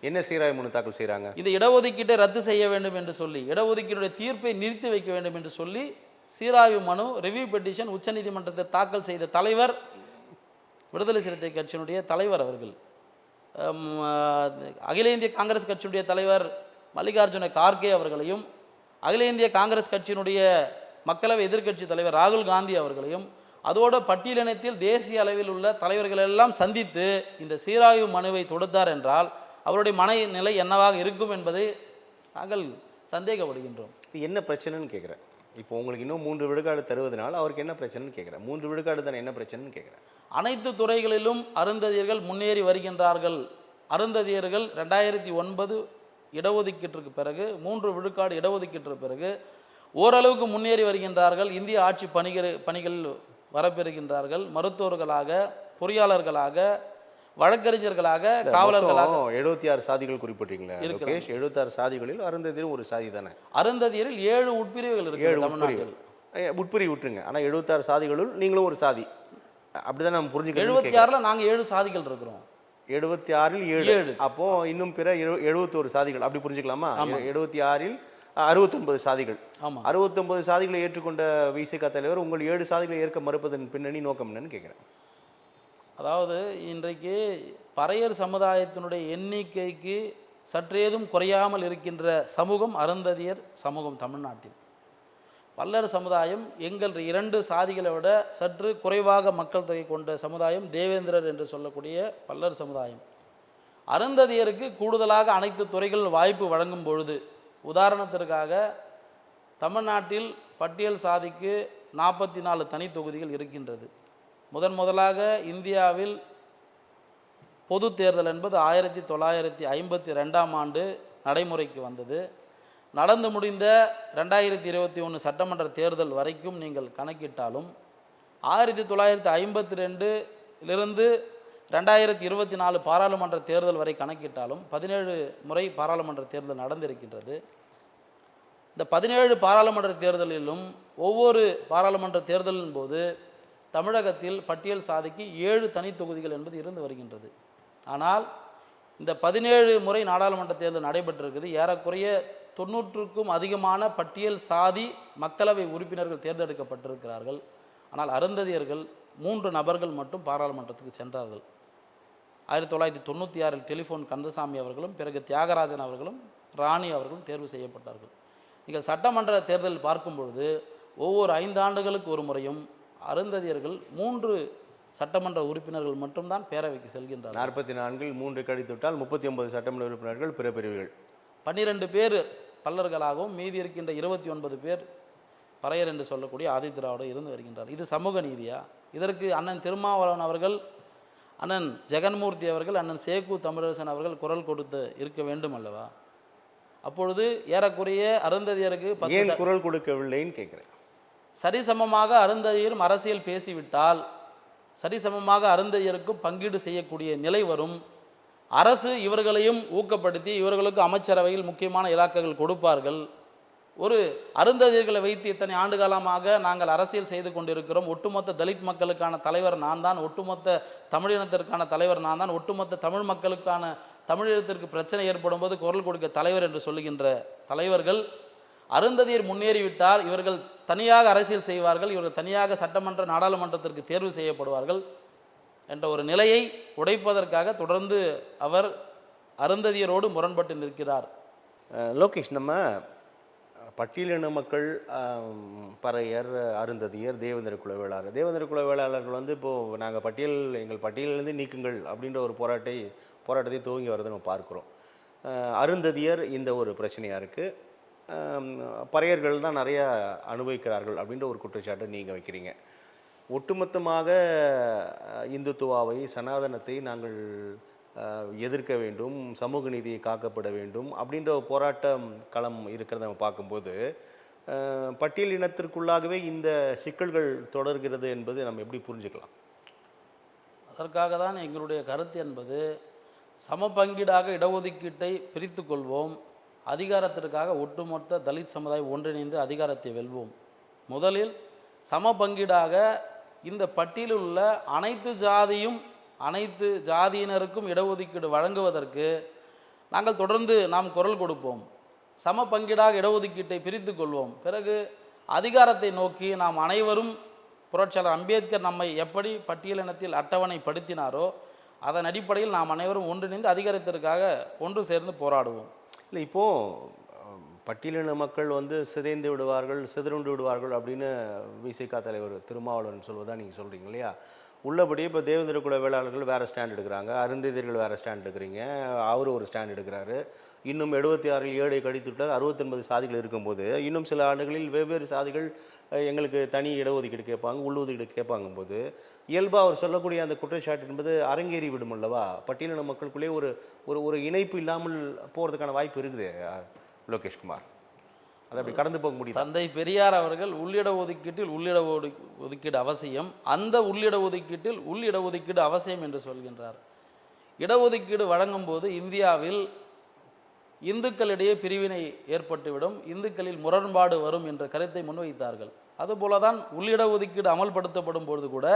என்ன சீராய்வு மனு தாக்கல் செய்கிறாங்க? இந்த இடஒதுக்கீட்டை ரத்து செய்ய வேண்டும் என்று சொல்லி, இடஒதுக்கீட்டுடைய தீர்ப்பை நிறுத்தி வைக்க வேண்டும் என்று சொல்லி சீராய்வு மனு, ரிவ்யூ பெட்டிஷன் உச்சநீதிமன்றத்தை தாக்கல் செய்த தலைவர் விடுதலை சிறுத்தை கட்சியினுடைய தலைவர் அவர்கள். அகில இந்திய காங்கிரஸ் கட்சியினுடைய தலைவர் மல்லிகார்ஜுன கார்கே அவர்களையும், அகில இந்திய காங்கிரஸ் கட்சியினுடைய மக்களவை எதிர்க்கட்சி தலைவர் ராகுல் காந்தி அவர்களையும், அதோடு பட்டியலினத்தில் தேசிய அளவில் உள்ள தலைவர்கள் எல்லாம் சந்தித்து இந்த சீராய்வு மனுவை தொடுத்தார் என்றால் அவருடைய மனநிலை என்னவாக இருக்கும் என்பதை நாங்கள் சந்தேகப்படுகின்றோம். என்ன பிரச்சனைன்னு கேட்குறேன். இப்போ உங்களுக்கு இன்னும் 3 விழுக்காடு தருவதனால் அவருக்கு என்ன பிரச்சனைன்னு கேட்குறேன். 3 விழுக்காடு தானே, என்ன பிரச்சனைன்னு கேட்குறேன். அனைத்து துறைகளிலும் அருந்ததியர்கள் முன்னேறி வருகின்றார்கள். அருந்ததியர்கள் 2009 இடஒதுக்கீட்டிற்கு பிறகு 3 விழுக்காடு இடஒதுக்கீட்டிற்கு பிறகு ஓரளவுக்கு முன்னேறி வருகின்றார்கள். இந்திய ஆட்சி பணிகள் வரப்பெறுகின்றார்கள். மருத்துவர்களாக, பொறியாளர்களாக, வழக்கறிஞர்களாக, காவலர்களாக 76 சாதிகள் குறிப்பிட்டீங்களா லோகேஷ்? 76 சாதிகளில் அருந்ததியர் ஒரு சாதி தானே. அருந்ததியரில் 7 உட்பிரிவுகள் இருக்கு தமிழ்நாட்டில். உட்பிரிவு விட்டுருங்க, ஆனால் 76 சாதிகளுள் நீங்களும் ஒரு சாதி, அப்படிதான் நம்ம புரிஞ்சுக்கணும். 76ல் நாங்கள் 7 சாதிகள் இருக்கிறோம். 76ல் 7. அப்போ இன்னும் பிற 71 சாதிகள், அப்படி புரிஞ்சுக்கலாமா? 76ல் 69 சாதிகள். 69 சாதிகளை ஏற்றுக்கொண்ட விசிக தலைவர் உங்கள் 7 சாதிகளை ஏற்க மறுப்பதன் பின்னணி நோக்கம் என்னன்னு கேட்குறேன். அதாவது இன்றைக்கு பறையர் சமுதாயத்தினுடைய எண்ணிக்கைக்கு சற்றேதும் குறையாமல் இருக்கின்ற சமூகம் அருந்ததியர் சமூகம் தமிழ்நாட்டில். பல்லர் சமுதாயம் எங்கள் 2 சாதிகளை விட சற்று குறைவாக மக்கள் தொகை கொண்ட சமுதாயம் தேவேந்திரர் என்று சொல்லக்கூடிய பல்லர் சமுதாயம். அருந்ததியருக்கு கூடுதலாக அனைத்து துறைகளில் வாய்ப்பு வழங்கும் பொழுது, உதாரணத்திற்காக தமிழ்நாட்டில் பட்டியல் சாதிக்கு 44 தனி தொகுதிகள் இருக்கின்றது. முதலாக இந்தியாவில் பொது தேர்தல் என்பது 1952ஆம் ஆண்டு நடைமுறைக்கு வந்தது. நடந்து முடிந்த 2021 சட்டமன்ற தேர்தல் வரைக்கும் நீங்கள் கணக்கிட்டாலும் 1952லிருந்து 2024 பாராளுமன்ற தேர்தல் வரை கணக்கிட்டாலும் 17 முறை பாராளுமன்ற தேர்தல் நடந்திருக்கின்றது. இந்த 17 பாராளுமன்ற தேர்தலிலும் ஒவ்வொரு பாராளுமன்ற தேர்தலின் போது தமிழகத்தில் பட்டியல் சாதிக்கு 7 தனி தொகுதிகள் என்பது இருந்து வருகின்றது. ஆனால் இந்த 17 முறை நாடாளுமன்ற தேர்தல் நடைபெற்றிருக்குது. ஏறக்குறைய 90க்கும் அதிகமான பட்டியல் சாதி மக்களவை உறுப்பினர்கள் தேர்ந்தெடுக்கப்பட்டிருக்கிறார்கள். ஆனால் அருந்ததியர்கள் 3 நபர்கள் மட்டும் பாராளுமன்றத்துக்கு சென்றார்கள். 1996 டெலிஃபோன் கந்தசாமி அவர்களும், பிறகு தியாகராஜன் அவர்களும், ராணி அவர்களும் தேர்வு செய்யப்பட்டார்கள். நீங்கள் சட்டமன்ற தேர்தல் பார்க்கும் பொழுது ஒவ்வொரு 5 ஆண்டுகளுக்கு ஒரு முறையும் அருந்ததியர்கள் 3 சட்டமன்ற உறுப்பினர்கள் மட்டும்தான் பேரவைக்கு செல்கின்றார்கள். 44 3 கழித்துவிட்டால் 39 சட்டமன்ற உறுப்பினர்கள் பிற பிரிவுகள். 12 பேர் பல்லர்களாகவும் மீதி இருக்கின்ற 29 பேர் பறையர் என்று சொல்லக்கூடிய ஆதிதிராவிட இருந்து வருகின்றார். இது சமூக நீதியா? இதற்கு அண்ணன் திருமாவளவன் அவர்கள், அண்ணன் ஜெகன்மூர்த்தி அவர்கள், அண்ணன் சேகு தமிழரசன் அவர்கள் குரல் கொடுத்து இருக்க வேண்டும் அல்லவா? அப்பொழுது ஏறக்குறைய அருந்ததியருக்கு ஏன் குரல் கொடுக்கவில்லைன்னு கேட்குறேன். சரிசமமாக அருந்ததியரும் அரசியல் பேசிவிட்டால் சரிசமமாக அருந்ததியருக்கும் பங்கீடு செய்யக்கூடிய நிலை வரும். அரசு இவர்களையும் ஊக்கப்படுத்தி இவர்களுக்கு அமைச்சரவையில் முக்கியமான இலாக்குகள் கொடுப்பார்கள். ஒரு அருந்ததியர்களை வைத்து இத்தனை ஆண்டு காலமாக நாங்கள் அரசியல் செய்து கொண்டிருக்கிறோம், ஒட்டுமொத்த தலித் மக்களுக்கான தலைவர் நான் தான், ஒட்டுமொத்த தமிழினத்திற்கான தலைவர் நான் தான், ஒட்டுமொத்த தமிழ் மக்களுக்கான தமிழினத்திற்கு பிரச்சனை ஏற்படும் போது குரல் கொடுக்க தலைவர் என்று சொல்லுகின்ற தலைவர்கள் அருந்ததியர் முன்னேறிவிட்டால் இவர்கள் தனியாக அரசியல் செய்வார்கள், இவர்கள் தனியாக சட்டமன்ற நாடாளுமன்றத்திற்கு தேர்வு செய்யப்படுவார்கள் என்ற ஒரு நிலையை உடைப்பதற்காக தொடர்ந்து அவர் அருந்ததியரோடு முரண்பட்டு நிற்கிறார். லோகேஷ், நம்ம பட்டியலின மக்கள், பறையர், அருந்ததியர், தேவேந்திர குல வேளாளர், தேவேந்திர குல வேளாளர்கள் இப்போது நாங்கள் எங்கள் பட்டியலிருந்து நீக்குங்கள் அப்படின்ற ஒரு போராட்டத்தை துவங்கி வரதை நம்ம பார்க்குறோம். அருந்ததியர் இந்த ஒரு பிரச்சனையாக இருக்குது, பறையர்கள் தான் நிறைய அனுபவிக்கிறார்கள் அப்படின்ற ஒரு குற்றச்சாட்டை நீங்கள் வைக்கிறீங்க. ஒட்டுமொத்தமாக இந்துத்துவாவை, சனாதனத்தை நாங்கள் எதிர்க்க வேண்டும், சமூக நீதியை காக்கப்பட வேண்டும் அப்படின்ற ஒரு போராட்டம் களம் இருக்கிறத நம்ம பார்க்கும்போது பட்டியல் இனத்திற்குள்ளாகவே இந்த சிக்கல்கள் தொடர்கிறது என்பது நம்ம எப்படி புரிஞ்சுக்கலாம்? அதற்காக தான் எங்களுடைய கருத்து என்பது, சம பங்கீடாக இடஒதுக்கீட்டை பிரித்து கொள்வோம், அதிகாரத்திற்காக ஒட்டுமொத்த தலித் சமுதாயம் ஒன்றிணைந்து அதிகாரத்தை வெல்வோம். முதலில் சம பங்கீடாக இந்த பட்டியலில் உள்ள அனைத்து ஜாதியினருக்கும் இடஒதுக்கீடு வழங்குவதற்கு நாங்கள் தொடர்ந்து நாம் குரல் கொடுப்போம். சம பங்கீடாக இடஒதுக்கீட்டை பிரித்து கொள்வோம். பிறகு அதிகாரத்தை நோக்கி நாம் அனைவரும் புரட்சியாளர் அம்பேத்கர் நம்மை எப்படி பட்டியலினத்தில் அட்டவணைப்படுத்தினாரோ அதன் அடிப்படையில் நாம் அனைவரும் ஒன்றிணைந்து அதிகாரத்திற்காக ஒன்று சேர்ந்து போராடுவோம். இல்லை, இப்போது பட்டியலின மக்கள் வந்து சிதைந்து விடுவார்கள், சிதறுண்டு விடுவார்கள் அப்படின்னு விசிக தலைவர் திருமாவளவன் சொல்வதா நீங்கள் சொல்கிறீங்க இல்லையா? உள்ளபடியே இப்போ தேவேந்திர குல வேளாளர்கள் வேறு ஸ்டாண்ட் எடுக்கிறாங்க, அருந்ததியர்கள் வேறு ஸ்டாண்ட் எடுக்கிறீங்க, அவர் ஒரு ஸ்டாண்ட் எடுக்கிறாரு. இன்னும் 76 ஏழை கடித்துவிட்டார், 69 சாதிகள் இருக்கும்போது இன்னும் சில ஆண்டுகளில் வெவ்வேறு சாதிகள் எங்களுக்கு தனி இடஒதுக்கீடு கேட்பாங்க, உள்ளொதுக்கீடு கேட்பாங்க போது இயல்பாக அவர் சொல்லக்கூடிய அந்த குற்றச்சாட்டு என்பது அரங்கேறி விடும் அல்லவா? பட்டியலின மக்களுக்குள்ளே ஒரு ஒரு ஒரு இணைப்பு இல்லாமல் போகிறதுக்கான வாய்ப்பு இருக்குது. லோகேஷ்குமார், அதை அப்படி கடந்து போக முடியும். தந்தை பெரியார் அவர்கள் உள்ளிட ஒதுக்கீட்டில் ஒதுக்கீடு அவசியம், அந்த உள்ளிட ஒதுக்கீட்டில் உள்ளிட ஒதுக்கீடு அவசியம் என்று சொல்கின்றார். இடஒதுக்கீடு வழங்கும் போது இந்தியாவில் இந்துக்களிடையே பிரிவினை ஏற்பட்டுவிடும், இந்துக்களில் முரண்பாடு வரும் என்ற கருத்தை முன்வைத்தார்கள். அதுபோல தான் உள்ளிட ஒதுக்கீடு அமல்படுத்தப்படும் பொழுது கூட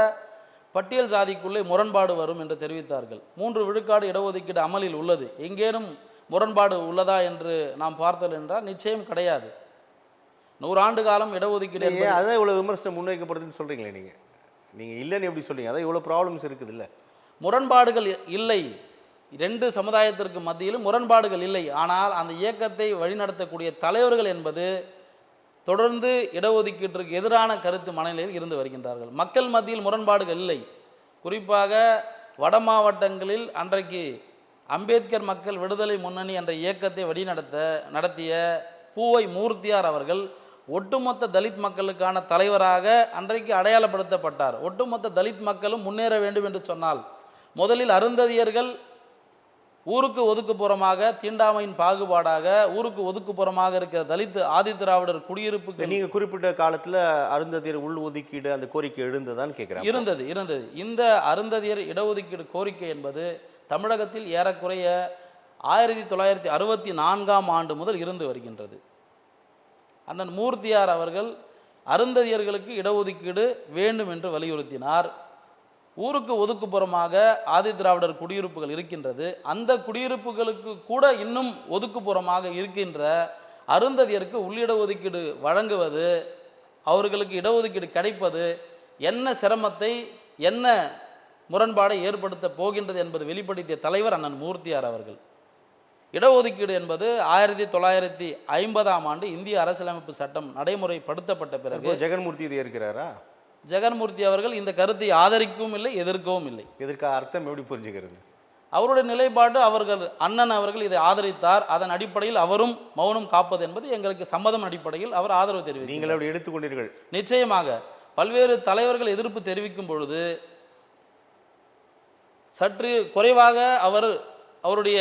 பட்டியல் சாதிக்குள்ளே முரண்பாடு வரும் என்று தெரிவித்தார்கள். 3 விழுக்காடு இடஒதுக்கீடு அமலில் உள்ளது. எங்கேனும் முரண்பாடு உள்ளதா என்று நாம் பார்த்தல் என்றால் நிச்சயம் கிடையாது. 100 ஆண்டு காலம் இடஒதுக்கீடு அதான் இவ்வளோ விமர்சனம் முன்வைக்கப்படுதுன்னு சொல்கிறீங்களே நீங்கள் இல்லைன்னு எப்படி சொல்றீங்க? அதான் இவ்வளோ ப்ராப்ளம்ஸ் இருக்குது இல்லை? முரண்பாடுகள் இல்லை, 2 சமுதாயத்திற்கு மத்தியிலும் முரண்பாடுகள் இல்லை. ஆனால் அந்த இயக்கத்தை வழிநடத்தக்கூடிய தலைவர்கள் என்பது தொடர்ந்து இடஒதுக்கீட்டிற்கு எதிரான கருத்து மனநிலையில் இருந்து வருகின்றார்கள். மக்கள் மத்தியில் முரண்பாடுகள் இல்லை. குறிப்பாக வட மாவட்டங்களில் அன்றைக்கு அம்பேத்கர் மக்கள் விடுதலை முன்னணி என்ற இயக்கத்தை நடத்திய பூவை மூர்த்தியார் அவர்கள் ஒட்டுமொத்த தலித் மக்களுக்கான தலைவராக அன்றைக்கு அடையாளப்படுத்தப்பட்டார். ஒட்டுமொத்த தலித் மக்களும் முன்னேற வேண்டும் என்று சொன்னால் முதலில் அருந்ததியர்கள் ஊருக்கு ஒதுக்குப்புறமாக, தீண்டாமையின் பாகுபாடாக ஊருக்கு ஒதுக்குப்புறமாக இருக்கிற தலித் ஆதிதிராவிடர் குடியிருப்புக்கு நீங்கள் குறிப்பிட்ட காலத்தில் அருந்ததியர் உள் ஒதுக்கீடு அந்த கோரிக்கை எழுந்ததான்னு கேட்குறேன். இருந்தது. இந்த அருந்ததியர் இடஒதுக்கீடு கோரிக்கை என்பது தமிழகத்தில் ஏறக்குறைய 1964ஆம் ஆண்டு முதல் இருந்து வருகின்றது. அண்ணன் மூர்த்தியார் அவர்கள் அருந்ததியர்களுக்கு இடஒதுக்கீடு வேண்டும் என்று வலியுறுத்தினார். ஊருக்கு ஒதுக்குப்புறமாக ஆதிதிராவிடர் குடியிருப்புகள் இருக்கின்றது, அந்த குடியிருப்புகளுக்கு கூட இன்னும் ஒதுக்குப்புறமாக இருக்கின்ற அருந்ததியருக்கு உள்ளிட ஒதுக்கீடு வழங்குவது, அவர்களுக்கு இடஒதுக்கீடு கிடைப்பது என்ன சிரமத்தை, என்ன முரண்பாடை ஏற்படுத்த போகின்றது என்பது வெளிப்படுத்திய தலைவர் அண்ணன் மூர்த்தியார் அவர்கள். இடஒதுக்கீடு என்பது 1950ஆம் ஆண்டு இந்திய அரசியலமைப்பு சட்டம் நடைமுறைப்படுத்தப்பட்ட பிறகு ஜெகன்மூர்த்தி இது இருக்கிறாரா? ஜெகன்மூர்த்தி அவர்கள் இந்த கருத்தை ஆதரிக்கவும் இல்லை, எதிர்க்கவும் இல்லை. இதற்கு அர்த்தம் எப்படி புரிஞ்சுக்கிறது? அவருடைய நிலைப்பாடு, அண்ணன் அவர்கள் இதை ஆதரித்தார், அதன் அடிப்படையில் அவரும் மௌனம் காப்பது என்பது எங்களுக்கு சம்மதம் அடிப்படையில் அவர் ஆதரவு தெரிவித்தார். நீங்கள் அப்படி எடுத்துக்கொண்டீர்கள்? நிச்சயமாக. பல்வேறு தலைவர்கள் எதிர்ப்பு தெரிவிக்கும் பொழுது சற்று குறைவாக அவருடைய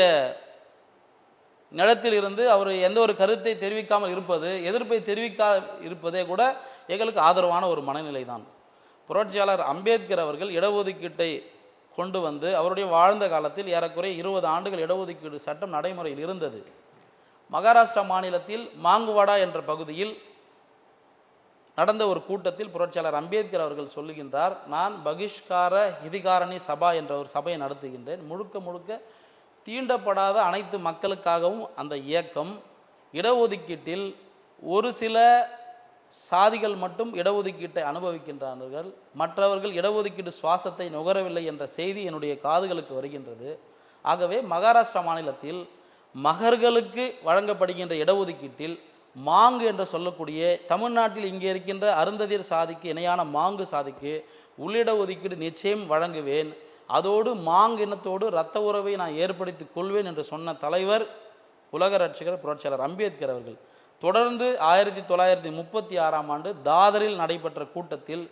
நிலத்தில் இருந்து அவர் எந்த ஒரு கருத்தை தெரிவிக்காமல் இருப்பது, எதிர்ப்பை இருப்பதே கூட எங்களுக்கு ஆதரவான ஒரு மனநிலை தான். புரட்சியாளர் அம்பேத்கர் அவர்கள் இடஒதுக்கீட்டை கொண்டு வந்து அவருடைய வாழ்ந்த காலத்தில் ஏறக்குறைய 20 ஆண்டுகள் இடஒதுக்கீடு சட்டம் நடைமுறையில் இருந்தது. மகாராஷ்டிரா மாநிலத்தில் மாங்குவாடா என்ற பகுதியில் நடந்த ஒரு கூட்டத்தில் புரட்சியாளர் அம்பேத்கர் அவர்கள் சொல்லுகின்றார், நான் பகிஷ்கார ஹிதிகாரணி சபா என்ற ஒரு சபையை நடத்துகின்றேன். முழுக்க தீண்டப்படாத அனைத்து மக்களுக்காகவும் அந்த இயக்கம் இடஒதுக்கீட்டில் ஒரு சில சாதிகள் மட்டும் இடஒதுக்கீட்டை அனுபவிக்கின்றார்கள், மற்றவர்கள் இடஒதுக்கீடு சுவாசத்தை நுகரவில்லை என்ற செய்தி என்னுடைய காதுகளுக்கு வருகின்றது. ஆகவே மகாராஷ்டிரா மாநிலத்தில் மகர்களுக்கு வழங்கப்படுகின்ற இடஒதுக்கீட்டில் மாங்கு என்று சொல்லக்கூடிய தமிழ்நாட்டில் இங்கே இருக்கின்ற அருந்ததியர் சாதிக்கு இணையான மாங்கு சாதிக்கு உள்ளிட ஒதுக்கீடு நிச்சயம் வழங்குவேன், அதோடு மாங்கு இனத்தோடு இரத்த உறவை நான் ஏற்படுத்தி கொள்வேன் என்று சொன்ன தலைவர் உலக ரட்சகர் புரட்சியாளர் அம்பேத்கர் அவர்கள். தொடர்ந்து 1936ஆம் ஆண்டு தாதரில் நடைபெற்ற கூட்டத்தில்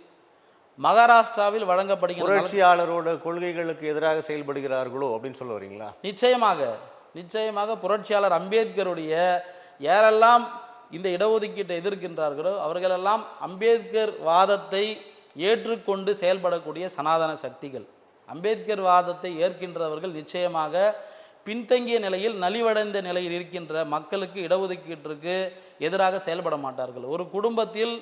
மகாராஷ்டிராவில் வழங்கப்படுகிற புரட்சியாளரோட கொள்கைகளுக்கு எதிராக செயல்படுகிறார்களோ அப்படின்னு சொல்ல வரீங்களா? நிச்சயமாக புரட்சியாளர் அம்பேத்கருடைய யாரெல்லாம் இந்த இடஒதுக்கீட்டை எதிர்க்கின்றார்களோ அவர்களெல்லாம் அம்பேத்கர் வாதத்தை ஏற்றுக்கொண்டு செயல்படக்கூடிய சனாதன சக்திகள். அம்பேத்கர் வாதத்தை ஏற்கின்றவர்கள் நிச்சயமாக பின்தங்கிய நிலையில், நலிவடைந்த நிலையில் இருக்கின்ற மக்களுக்கு இடஒதுக்கீட்டிற்கு எதிராக செயல்பட மாட்டார்கள். ஒரு குடும்பத்தில்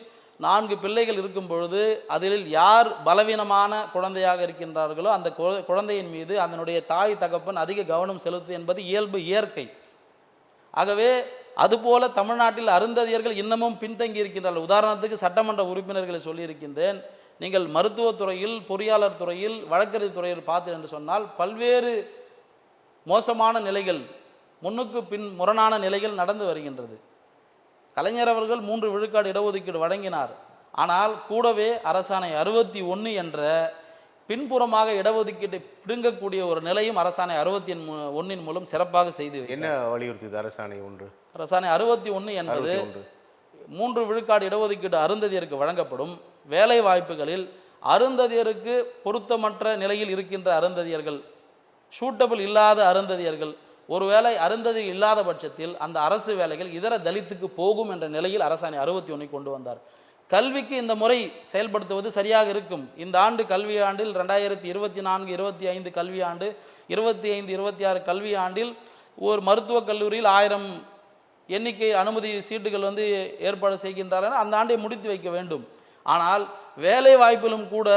4 பிள்ளைகள் இருக்கும் பொழுது அதில் யார் பலவீனமான குழந்தையாக இருக்கின்றார்களோ அந்த குழந்தையின் மீது அதனுடைய தாய் தகப்பன் அதிக கவனம் செலுத்து என்பது இயல்பு, இயற்கை. ஆகவே அதுபோல தமிழ்நாட்டில் அருந்ததியர்கள் இன்னமும் பின்தங்கி இருக்கின்றார்கள். உதாரணத்துக்கு சட்டமன்ற உறுப்பினர்களை சொல்லியிருக்கின்றேன். நீங்கள் மருத்துவத்துறையில், பொறியாளர் துறையில், வழக்கறிஞர் துறையில் பார்த்தீர்கள் என்று சொன்னால் பல்வேறு மோசமான நிலைகள், முன்னுக்கு பின் முரணான நிலைகள் நடந்து வருகின்றது. கலைஞர் அவர்கள் 3 விழுக்காடு இடஒதுக்கீடு வழங்கினார். ஆனால் கூடவே அரசாணை 61 என்ற பின்புறமாக இடஒதுக்கீட்டை பிடுங்கக்கூடிய ஒரு நிலையும் அரசாணை 61 மூலம் சிறப்பாக செய்து. என்ன வலியுறுத்தியது அரசாணை 1? அரசாணை 61 என்பது 3 விழுக்காடு இடஒதுக்கீடு அருந்ததியருக்கு வழங்கப்படும். வேலை வாய்ப்புகளில் அருந்ததியருக்கு பொருத்தமற்ற நிலையில் இருக்கின்ற அருந்ததியர்கள், சூட்டபிள் இல்லாத அருந்ததியர்கள், ஒருவேளை அருந்ததி இல்லாத பட்சத்தில் அந்த அரசு வேலைகள் இதர தலித்துக்கு போகும் என்ற நிலையில் அரசாணை 61 கொண்டு வந்தார். கல்விக்கு இந்த முறை செயல்படுத்துவது சரியாக இருக்கும். இந்த ஆண்டு கல்வியாண்டில் 2024-25 கல்வியாண்டு, 25-26 கல்வியாண்டில் ஒரு மருத்துவக் கல்லூரியில் 1000 எண்ணிக்கை அனுமதி சீட்டுகள் ஏற்பாடு செய்கின்றார்கள். அந்த ஆண்டை முடித்து வைக்க வேண்டும். ஆனால் வேலை வாய்ப்பிலும் கூட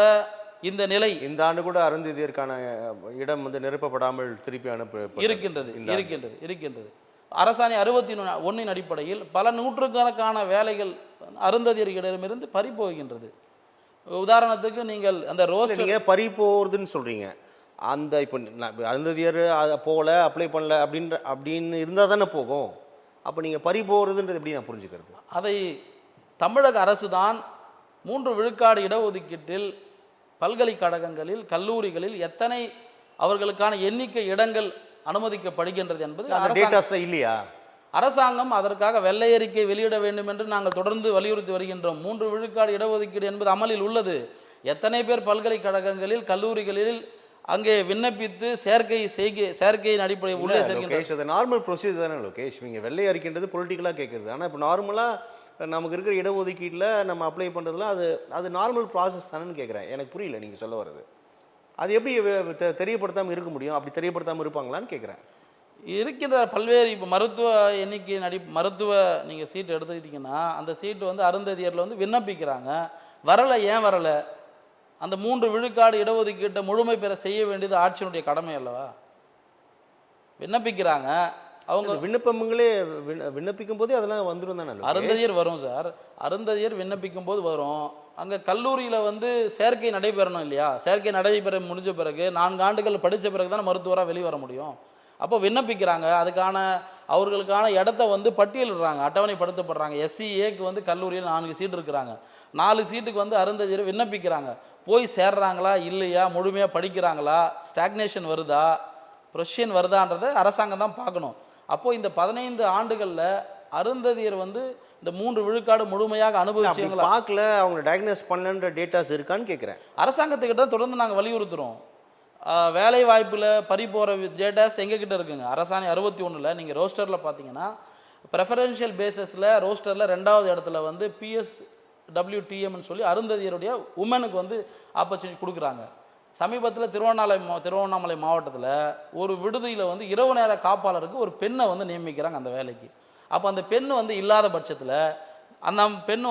இந்த நிலை, இந்த ஆண்டு கூட அருந்ததியருக்கான இடம் நிரப்பப்படாமல் திருப்பி இருக்கின்றது. அரசாணை 61 அடிப்படையில் பல நூற்றுக்கணக்கான வேலைகள் அருந்ததியர்களிடமிருந்து பறி போகின்றது. உதாரணத்துக்கு நீங்கள் அந்த நீங்க பறி போகிறதுன்னு சொல்றீங்க. அந்த இப்போ அருந்ததியர் போகல, அப்ளை பண்ணல அப்படின்னு இருந்தால் தானே போகும். அப்போ நீங்கள் பறி போகிறதுன்றது எப்படி நான் புரிஞ்சுக்கிறது? அதை தமிழக அரசு தான் 3 விழுக்காடு இடஒதுக்கீட்டில் பல்கலைக்கழகங்களில், கல்லூரிகளில் எத்தனை அவர்களுக்கான எண்ணிக்கை இடங்கள் அனுமதிக்கப்படுகின்றது என்பது இல்லையா? அரசாங்கம் அதற்காக வெள்ளை அறிக்கை வெளியிட வேண்டும் என்று நாங்கள் தொடர்ந்து வலியுறுத்தி வருகின்றோம். 3 விழுக்காடு இடஒதுக்கீடு என்பது அமலில் உள்ளது. எத்தனை பேர் பல்கலைக்கழகங்களில், கல்லூரிகளில் அங்கே விண்ணப்பித்து சேர்க்கையின் அடிப்படையில் உள்ளே சேர்க்கின்றனர். நார்மல் ப்ரொசீஜர் தானே லோகேஷ். நீங்கள் வெள்ளை அறிக்கின்றது பொலிட்டிக்கலாக கேட்குறது. ஆனால் இப்போ நார்மலாக நமக்கு இருக்கிற இடஒதுக்கீட்டில் நம்ம அப்ளை பண்ணுறதுல அது நார்மல் ப்ராசஸ் தானேன்னு கேட்குறேன். எனக்கு புரியல நீங்கள் சொல்ல வர்றது. அது எப்படி தெரியப்படுத்தாமல் இருக்க முடியும்? அப்படி தெரியப்படுத்தாமல் இருப்பாங்களான்னு கேட்குறேன். இருக்கின்ற பல்வேறு இப்போ மருத்துவ எண்ணிக்கை மருத்துவ நீங்கள் சீட்டு எடுத்துக்கிட்டிங்கன்னா அந்த சீட்டு அருந்ததியரில் விண்ணப்பிக்கிறாங்க, வரலை. ஏன் வரலை? அந்த 3 விழுக்காடு இடஒதுக்கீட்டை முழுமை பெற செய்ய வேண்டியது ஆட்சியினுடைய கடமை அல்லவா? விண்ணப்பிக்கிறாங்க, அவங்க விண்ணப்பங்களே விண்ணப்பிக்கும் போதே அதெல்லாம் வந்துடும் தானே. அருந்ததியர் வரும் சார், அருந்ததியர் விண்ணப்பிக்கும் போது வரும். அங்கே கல்லூரியில் சேர்க்கை நடைபெறணும் இல்லையா? சேர்க்கை நடைபெற முடிஞ்ச பிறகு 4 ஆண்டுகள் படித்த பிறகு தானே மருத்துவராக வெளியே வர முடியும். அப்போ விண்ணப்பிக்கிறாங்க, அதுக்கான அவர்களுக்கான இடத்த பட்டியலிடுறாங்க, அட்டவணைப்படுத்தப்படுறாங்க. SCAக்கு கல்லூரியில் 4 சீட்டு இருக்கிறாங்க. 4 சீட்டுக்கு அருந்ததியர் விண்ணப்பிக்கிறாங்க. போய் சேர்றாங்களா இல்லையா, முழுமையாக படிக்கிறாங்களா, ஸ்டாக்னேஷன் வருதா, ப்ரொஷன் வருதான்றதை அரசாங்கம் தான் பார்க்கணும். அப்போது இந்த 15 ஆண்டுகளில் அருந்ததியர் இந்த 3 விழுக்காடு முழுமையாக அனுபவிச்சவங்களா பார்க்கல, அவங்க டயக்னோஸ் பண்ணன்ற டேட்டாஸ் இருக்கான்னு கேட்குறேன். அரசாங்கத்துக்கிட்ட தொடர்ந்து நாங்கள் வலியுறுத்துகிறோம். வேலை வாய்ப்பில் பறி போகிற டேட்டாஸ் எங்ககிட்ட இருக்குங்க. அரசாணை 61 நீங்கள் ரோஸ்டரில் பார்த்தீங்கன்னா ப்ரெஃபரன்ஷியல் பேசிஸில் ரோஸ்டரில் 2வது இடத்துல PSWTMன்னு சொல்லி அருந்ததியருடைய உமனுக்கு ஆப்பர்ச்சுனிட்டி கொடுக்குறாங்க. சமீபத்தில் திருவண்ணாமலை மாவட்டத்தில் ஒரு விடுதியில் இரவு நேர காப்பாளருக்கு ஒரு பெண்ணை நியமிக்கிறாங்க அந்த வேலைக்கு. அப்போ அந்த பெண் இல்லாத பட்சத்தில், அந்த பெண்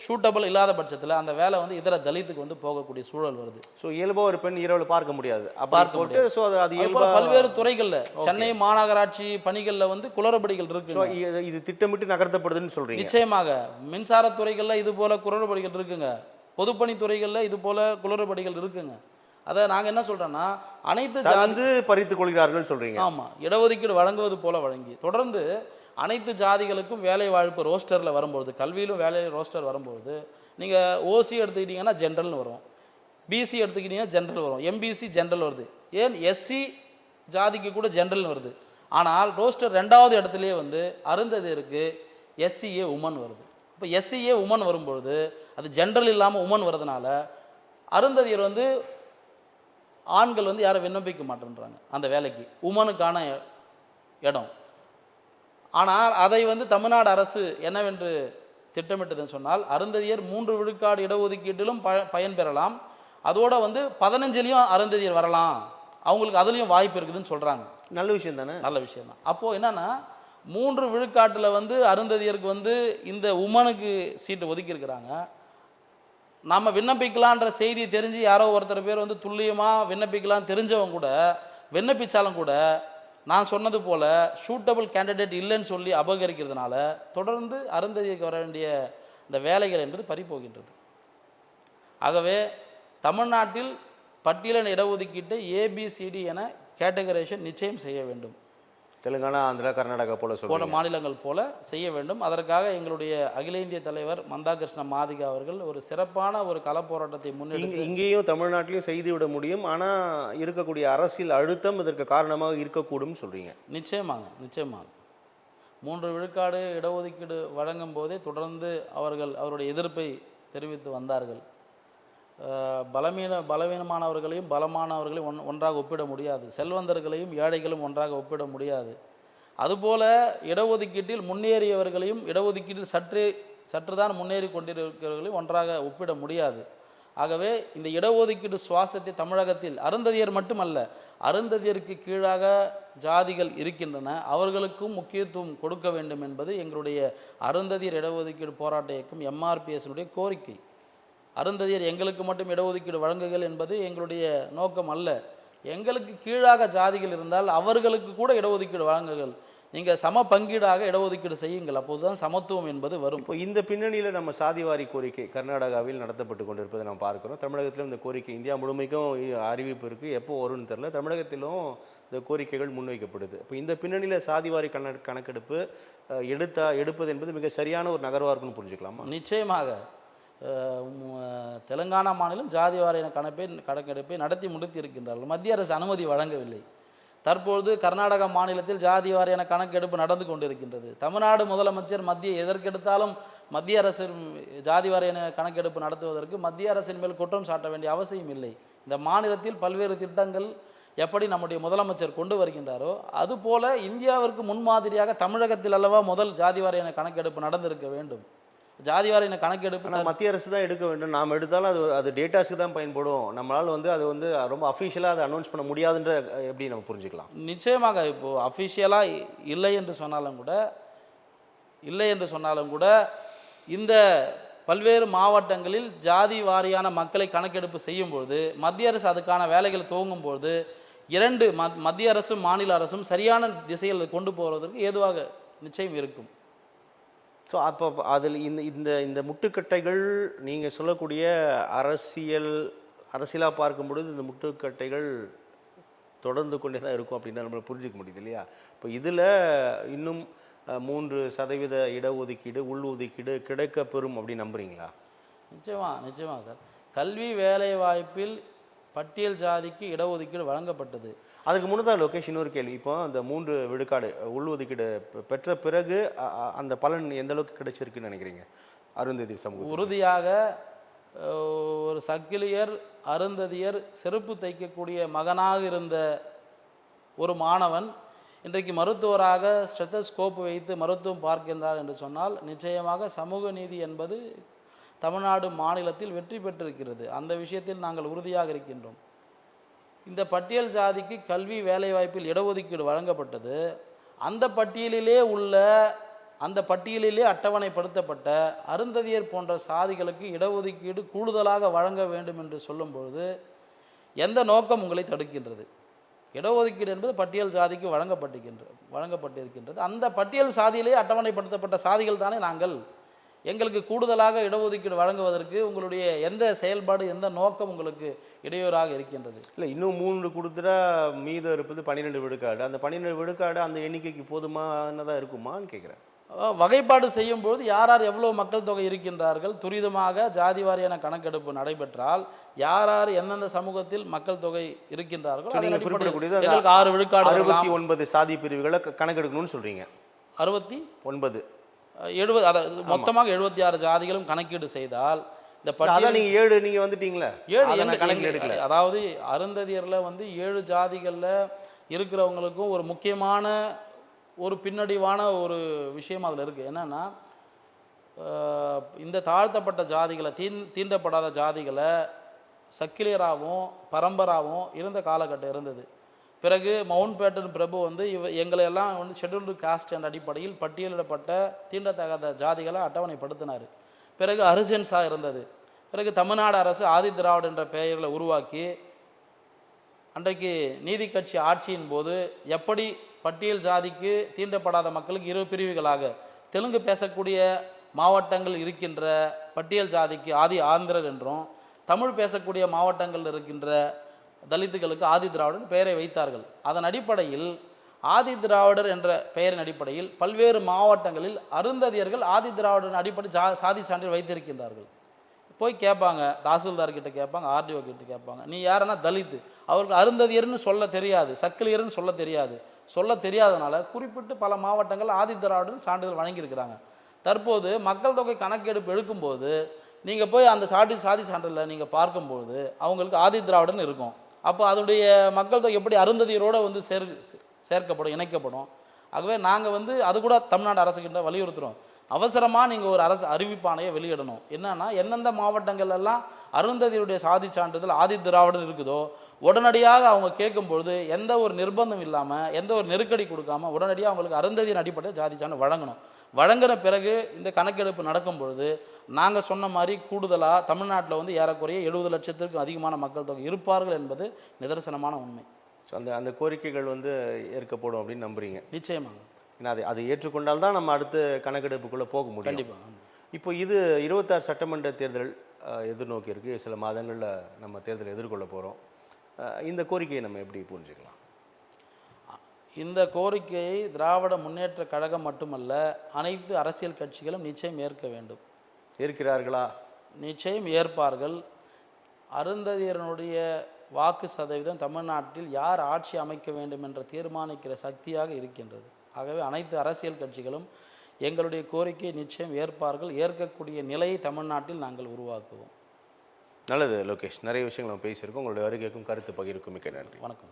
ஷூட்டபிள் இல்லாத பட்சத்தில் அந்த வேலை இதர தலித்துக்கு போகக்கூடிய சூழல் வருது. ஸோ இயல்பாக ஒரு பெண் இரவில் பார்க்க முடியாது. ஸோ அது பல்வேறு துறைகளில் சென்னை மாநகராட்சி பணிகளில் குளறுபடிகள் இருக்கு. இது திட்டமிட்டு நகர்த்தப்படுதுன்னு சொல்றீங்க? நிச்சயமாக. மின்சாரத்துறைகளில் இது போல குளறுபடிகள் இருக்குங்க, பொதுப்பணித்துறைகளில் இது போல குளறுபடிகள் இருக்குங்க. அதை நாங்கள் என்ன சொல்கிறோன்னா, அனைத்து பறித்துக் கொள்கிறார்கள் சொல்கிறீங்க. ஆமாம், இடஒதுக்கீடு வழங்குவது போல வழங்கி தொடர்ந்து அனைத்து ஜாதிகளுக்கும் வேலை வாய்ப்பு ரோஸ்டரில் வரும்போது, கல்வியிலும் வேலை ரோஸ்டர் வரும்போது, நீங்கள் OC எடுத்துக்கிட்டிங்கன்னா ஜென்ரல்னு வரும், BC எடுத்துக்கிட்டிங்கன்னா ஜென்ரல் வரும், MBC ஜென்ரல் வருது, ஏன் SC ஜாதிக்கு கூட ஜென்ரல்னு வருது. ஆனால் ரோஸ்டர் 2வது இடத்துலையே அருந்ததியருக்கு SCA உமன் வருது. இப்போ SCA உமன் வரும்பொழுது அது ஜென்ரல் இல்லாமல் உமன் வர்றதுனால அருந்ததியர் ஆண்கள் யாரை விண்ணப்பிக்க மாட்டேன்றாங்க அந்த வேலைக்கு, உமனுக்கான இடம். ஆனால் அதை தமிழ்நாடு அரசு என்னவென்று திட்டமிட்டதுன்னு சொன்னால், அருந்ததியர் 3 விழுக்காடு இடஒதுக்கீட்டிலும் பயன் பெறலாம், அதோட 15லையும் அருந்ததியர் வரலாம், அவங்களுக்கு அதுலேயும் வாய்ப்பு இருக்குதுன்னு சொல்கிறாங்க. நல்ல விஷயம் தானே? நல்ல விஷயம் தான். அப்போது என்னென்னா 3 விழுக்காட்டில் அருந்ததியருக்கு இந்த உமனுக்கு சீட்டு ஒதுக்கியிருக்கிறாங்க. நம்ம விண்ணப்பிக்கலான்ற செய்தி தெரிஞ்சு யாரோ ஒருத்தர் பேர் வந்து துல்லியமாக விண்ணப்பிக்கலாம் தெரிஞ்சவங்க கூட விண்ணப்பிச்சாலும் கூட நான் சொன்னது போல் ஷூட்டபிள் கேண்டிடேட் இல்லைன்னு சொல்லி அபகரிக்கிறதுனால தொடர்ந்து அருந்ததிக்கு வர வேண்டிய இந்த வேலைகள் என்பது பறிபோகின்றது. ஆகவே தமிழ்நாட்டில் பட்டியலின இடஒதுக்கீட்டை ஏபிசிடி என கேட்டகரைசேஷன் நிச்சயம் செய்ய வேண்டும். தெலுங்கானா, ஆந்திரா, கர்நாடகா போல மாநிலங்கள் போல செய்ய வேண்டும். அதற்காக எங்களுடைய அகில இந்திய தலைவர் மந்தாகிருஷ்ண மாதிகா அவர்கள் ஒரு சிறப்பான ஒரு களப்போராட்டத்தை முன்னெடுத்து இங்கேயும் தமிழ்நாட்டிலையும் செய்து விட முடியும். ஆனால் இருக்கக்கூடிய அரசியல் அழுத்தம் இதற்கு காரணமாக இருக்கக்கூடும் சொல்றீங்க. நிச்சயமாக நிச்சயமாக 3 விழுக்காடு இடஒதுக்கீடு வழங்கும் போதே தொடர்ந்து அவருடைய எதிர்ப்பை தெரிவித்து வந்தார்கள். பலவீனமானவர்களையும் பலமானவர்களையும் ஒன்றாக ஒப்பிட முடியாது, செல்வந்தர்களையும் ஏழைகளும் ஒன்றாக ஒப்பிட முடியாது. அதுபோல இடஒதுக்கீட்டில் முன்னேறியவர்களையும் இடஒதுக்கீட்டில் சற்றுதான் முன்னேறி கொண்டிருக்கிறவர்களையும் ஒன்றாக ஒப்பிட முடியாது. ஆகவே இந்த இடஒதுக்கீடு சுவாசத்தை தமிழகத்தில் அருந்ததியர் மட்டுமல்ல, அருந்ததியருக்கு கீழாக ஜாதிகள் இருக்கின்றன, அவர்களுக்கும் முக்கியத்துவம் கொடுக்க வேண்டும் என்பது எங்களுடைய அருந்ததியர் இடஒதுக்கீடு போராட்ட இயக்கம் எம்ஆர்பிஎஸ்னுடைய கோரிக்கை. அருந்ததியர் எங்களுக்கு மட்டும் இடஒதுக்கீடு வழங்குகள் என்பது எங்களுடைய நோக்கம் அல்ல. எங்களுக்கு கீழாக ஜாதிகள் இருந்தால் அவர்களுக்கு கூட இடஒதுக்கீடு வழங்குகள். நீங்கள் சம பங்கீடாக இடஒதுக்கீடு செய்யுங்கள், அப்போதுதான் சமத்துவம் என்பது வரும். இப்போ இந்த பின்னணியில் நம்ம சாதிவாரி கோரிக்கை கர்நாடகாவில் நடத்தப்பட்டு கொண்டிருப்பதை நம்ம பார்க்குறோம். தமிழகத்திலும் இந்த கோரிக்கை இந்தியா முழுமைக்கும் அறிவிப்பு இருக்குது, எப்போ வரும்னு தெரில. தமிழகத்திலும் இந்த கோரிக்கைகள் முன்வைக்கப்படுது. இப்போ இந்த பின்னணியில் சாதிவாரி கணக்கெடுப்பு எடுப்பது என்பது மிக சரியான ஒரு நகர்வாக இருக்குன்னு புரிஞ்சுக்கலாமா? நிச்சயமாக. தெலுங்கானா மாநிலம் ஜாதி வாரியான கணக்கெடுப்பை நடத்தி முடித்து இருக்கின்றார்கள். மத்திய அரசு அனுமதி வழங்கவில்லை. தற்பொழுது கர்நாடக மாநிலத்தில் ஜாதி வாரியான கணக்கெடுப்பு நடந்து கொண்டிருக்கின்றது. தமிழ்நாடு முதலமைச்சர் எதற்கெடுத்தாலும் மத்திய அரசு ஜாதி வாரியான கணக்கெடுப்பு நடத்துவதற்கு மத்திய அரசின் மேல் குற்றம் சாட்ட வேண்டிய அவசியம் இல்லை. இந்த மாநிலத்தில் பல்வேறு திட்டங்கள் எப்படி நம்முடைய முதலமைச்சர் கொண்டு வருகின்றாரோ அதுபோல இந்தியாவிற்கு முன்மாதிரியாக தமிழகத்தில் அல்லவா முதல் ஜாதி வாரியான கணக்கெடுப்பு நடந்திருக்க வேண்டும். ஜாதி வாரியான கணக்கெடுப்பு மத்திய அரசு தான் எடுக்க வேண்டும். நாம் எடுத்தாலும் அது டேட்டாஸுக்கு தான் பயன்படும். நம்மளால் அது ரொம்ப அஃபிஷியலாக அதை அனௌன்ஸ் பண்ண முடியாதுன்ற எப்படி நம்ம புரிஞ்சுக்கலாம்? நிச்சயமாக. இப்போது அஃபிஷியலாக இல்லை என்று சொன்னாலும் கூட இந்த பல்வேறு மாவட்டங்களில் ஜாதி வாரியான மக்களை கணக்கெடுப்பு செய்யும்பொழுது மத்திய அரசு அதுக்கான வேலைகள் துவங்கும்போது 2 மத்திய அரசும் மாநில அரசும் சரியான திசையில் கொண்டு போவதற்கு ஏதுவாக நிச்சயம் இருக்கும். ஸோ அப்போ அதில் இந்த முட்டுக்கட்டைகள் நீங்கள் சொல்லக்கூடிய அரசியலாக பார்க்கும் பொழுது இந்த முட்டுக்கட்டைகள் தொடர்ந்து கொண்டே தான் இருக்கும் அப்படின்னு நம்மளை புரிஞ்சிக்க முடியுது இல்லையா? இப்போ இதில் இன்னும் 3% இடஒதுக்கீடு உள்ஒதுக்கீடு கிடைக்கப்பெறும் அப்படின்னு நம்புறீங்களா? நிச்சயமாக சார். கல்வி வேலை வாய்ப்பில் பட்டியல் ஜாதிக்கு இடஒதுக்கீடு வழங்கப்பட்டது. அதுக்கு முன்னதாக லோகேஷ் இன்னொரு கேள்வி. இப்போ அந்த 3 விழுக்காடு உள்ஒதுக்கீடு பெற்ற பிறகு அந்த பலன் எந்த அளவுக்கு கிடைச்சிருக்குன்னு நினைக்கிறீங்க அருந்ததி சமூகம்? உறுதியாக ஒரு சக்கிலியர் அருந்ததியர் செருப்பு தைக்கக்கூடிய மகனாக இருந்த ஒரு மாணவன் இன்றைக்கு மருத்துவராக ஸ்டெத்தஸ்கோப் வைத்து மருத்துவம் பார்க்கின்றார் என்று சொன்னால் நிச்சயமாக சமூக நீதி என்பது தமிழ்நாடு மாநிலத்தில் வெற்றி பெற்றிருக்கிறது. அந்த விஷயத்தில் நாங்கள் உறுதியாக இருக்கின்றோம். இந்த பட்டியல் ஜாதிக்கு கல்வி வேலைவாய்ப்பில் இடஒதுக்கீடு வழங்கப்பட்டது. அந்த பட்டியலிலே அட்டவணைப்படுத்தப்பட்ட அருந்ததியர் போன்ற சாதிகளுக்கு இடஒதுக்கீடு கூடுதலாக வழங்க வேண்டும் என்று சொல்லும்பொழுது எந்த நோக்கம் உங்களை தடுக்கின்றது? இடஒதுக்கீடு என்பது பட்டியல் ஜாதிக்கு வழங்கப்பட்டிருக்கின்றது. அந்த பட்டியல் சாதியிலே அட்டவணைப்படுத்தப்பட்ட சாதிகள் தானே நாங்கள். எங்களுக்கு கூடுதலாக இடஒதுக்கீடு வழங்குவதற்கு உங்களுடைய எந்த செயல்பாடு எந்த நோக்கம் உங்களுக்கு இடையூறாக இருக்கின்றது? இல்லை, இன்னும் 3 கொடுத்துட்டா மீதம் இருப்பது 12 விழுக்காடு. அந்த 12 விழுக்காடு அந்த எண்ணிக்கைக்கு போதுமானதாக இருக்குமான்னு கேட்குறேன். வகைப்பாடு செய்யும்போது யார் எவ்வளோ மக்கள் தொகை இருக்கின்றார்கள், துரிதமாக ஜாதி வாரியான கணக்கெடுப்பு நடைபெற்றால் யார் எந்தெந்த சமூகத்தில் மக்கள் தொகை இருக்கின்றார்களோ 6 விழுக்காடு 69 சாதி பிரிவுகளை கணக்கெடுக்கணும்னு சொல்கிறீங்க. 69 70 அதாவது மொத்தமாக 76 ஜாதிகளும் கணக்கீடு செய்தால் இந்த பட்டியல் நீங்கள் வந்துட்டீங்களா? 7 அதாவது அருந்ததியரில் 7 ஜாதிகளில் இருக்கிறவங்களுக்கும் ஒரு முக்கியமான ஒரு பின்னடைவான ஒரு விஷயம் அதில் இருக்குது. என்னென்னா இந்த தாழ்த்தப்பட்ட ஜாதிகளை தீண்டப்படாத ஜாதிகளை சக்கிலியராகவும் பரம்பராகவும் இருந்த காலகட்டம் இருந்தது. பிறகு மவுண்ட் பேட்டன் பிரபு எங்களையெல்லாம் ஷெட்யூல்டு காஸ்ட் என்ற அடிப்படையில் பட்டியலிடப்பட்ட தீண்டத்தகாத ஜாதிகளை அட்டவணைப்படுத்தினார். பிறகு ஹரிஜன்ஸாக இருந்தது. பிறகு தமிழ்நாடு அரசு ஆதி திராவிட என்ற பெயரில் உருவாக்கி அன்றைக்கு நீதி கட்சி ஆட்சியின் போது எப்படி பட்டியல் ஜாதிக்கு தீண்டப்படாத மக்களுக்கு இரு பிரிவுகளாக தெலுங்கு பேசக்கூடிய மாவட்டங்கள் இருக்கின்ற பட்டியல் ஜாதிக்கு ஆதி ஆந்திரர் என்றும், தமிழ் பேசக்கூடிய மாவட்டங்கள் இருக்கின்ற தலித்துகளுக்கு ஆதி திராவிடன் பெயரை வைத்தார்கள். அதன் அடிப்படையில் ஆதி திராவிடர் என்ற பெயரின் அடிப்படையில் பல்வேறு மாவட்டங்களில் அருந்ததியர்கள் ஆதி திராவிடர் அடிப்படை சாதி சான்றிதழ் வைத்திருக்கின்றார்கள். போய் கேட்பாங்க, தாசில்தார்கிட்ட கேட்பாங்க, ஆர்டிஓ கிட்ட கேட்பாங்க, நீ யாருன்னா தலித்து, அவருக்கு அருந்ததியர்னு சொல்ல தெரியாது, சக்கிலியர்னு சொல்ல தெரியாது. சொல்ல தெரியாதனால குறிப்பிட்டு பல மாவட்டங்கள் ஆதி திராவிடர் சான்றிதழ் வழங்கியிருக்கிறாங்க. தற்போது மக்கள் தொகை கணக்கெடுப்பு எடுக்கும்போது நீங்கள் போய் அந்த சாதி சான்றிதழில் நீங்கள் பார்க்கும்போது அவங்களுக்கு ஆதி திராவிடன்னு இருக்கும். அப்போ அதனுடைய மக்கள் தொகை எப்படி அருந்ததியரோடு வந்து சேர்க்கப்படும், இணைக்கப்படும்? ஆகவே நாங்கள் அது கூட தமிழ்நாடு அரசுகிட்ட வலியுறுத்துகிறோம். அவசரமாக நீங்கள் ஒரு அரசு அறிவிப்பானையை வெளியிடணும். என்னன்னா, எந்தெந்த மாவட்டங்கள் எல்லாம் அருந்ததியருடைய சாதி சான்றிதழ் ஆதி திராவிடன் இருக்குதோ உடனடியாக அவங்க கேட்கும்பொழுது எந்த ஒரு நிர்பந்தம் இல்லாமல், எந்த ஒரு நெருக்கடி கொடுக்காம உடனடியாக அவங்களுக்கு அருந்ததியின் அடிப்படையில் ஜாதி சான்று வழங்கணும். வழங்கின பிறகு இந்த கணக்கெடுப்பு நடக்கும் பொழுது நாங்கள் சொன்ன மாதிரி கூடுதலாக தமிழ்நாட்டில் ஏறக்குறைய 70 லட்சத்திற்கும் அதிகமான மக்கள் தொகை இருப்பார்கள் என்பது நிதர்சனமான உண்மை. ஸோ அந்த கோரிக்கைகள் ஏற்கப்படும் அப்படின்னு நம்புறீங்க? நிச்சயமாக. ஏன்னா அதை ஏற்றுக்கொண்டால் தான் நம்ம அடுத்த கணக்கெடுப்புக்குள்ளே போக முடியும். கண்டிப்பாக. இப்போ இது 26 சட்டமன்ற தேர்தல் எதிர்நோக்கி இருக்குது. சில மாதங்களில் நம்ம தேர்தலை எதிர்கொள்ள போகிறோம். இந்த கோரிக்கையை நம்ம எப்படி புரிஞ்சுக்கலாம்? இந்த கோரிக்கையை திராவிட முன்னேற்ற கழகம் மட்டுமல்ல, அனைத்து அரசியல் கட்சிகளும் நிச்சயம் ஏற்க வேண்டும். ஏற்கிறார்களா? நிச்சயம் ஏற்பார்கள். அருந்ததியரனுடைய வாக்கு சதவீதம் தமிழ்நாட்டில் யார் ஆட்சி அமைக்க வேண்டும் என்ற தீர்மானிக்கிற சக்தியாக இருக்கின்றது. ஆகவே அனைத்து அரசியல் கட்சிகளும் எங்களுடைய கோரிக்கையை நிச்சயம் ஏற்பார்கள். ஏற்கக்கூடிய நிலையை தமிழ்நாட்டில் நாங்கள் உருவாக்குவோம். நல்லது லோகேஷ், நிறைய விஷயங்கள் நம்ம பேசியிருக்கோம். உங்களுடைய வருகைக்கும் கருத்து பகிர்வுக்கும் மிக்க நன்றி. வணக்கம்.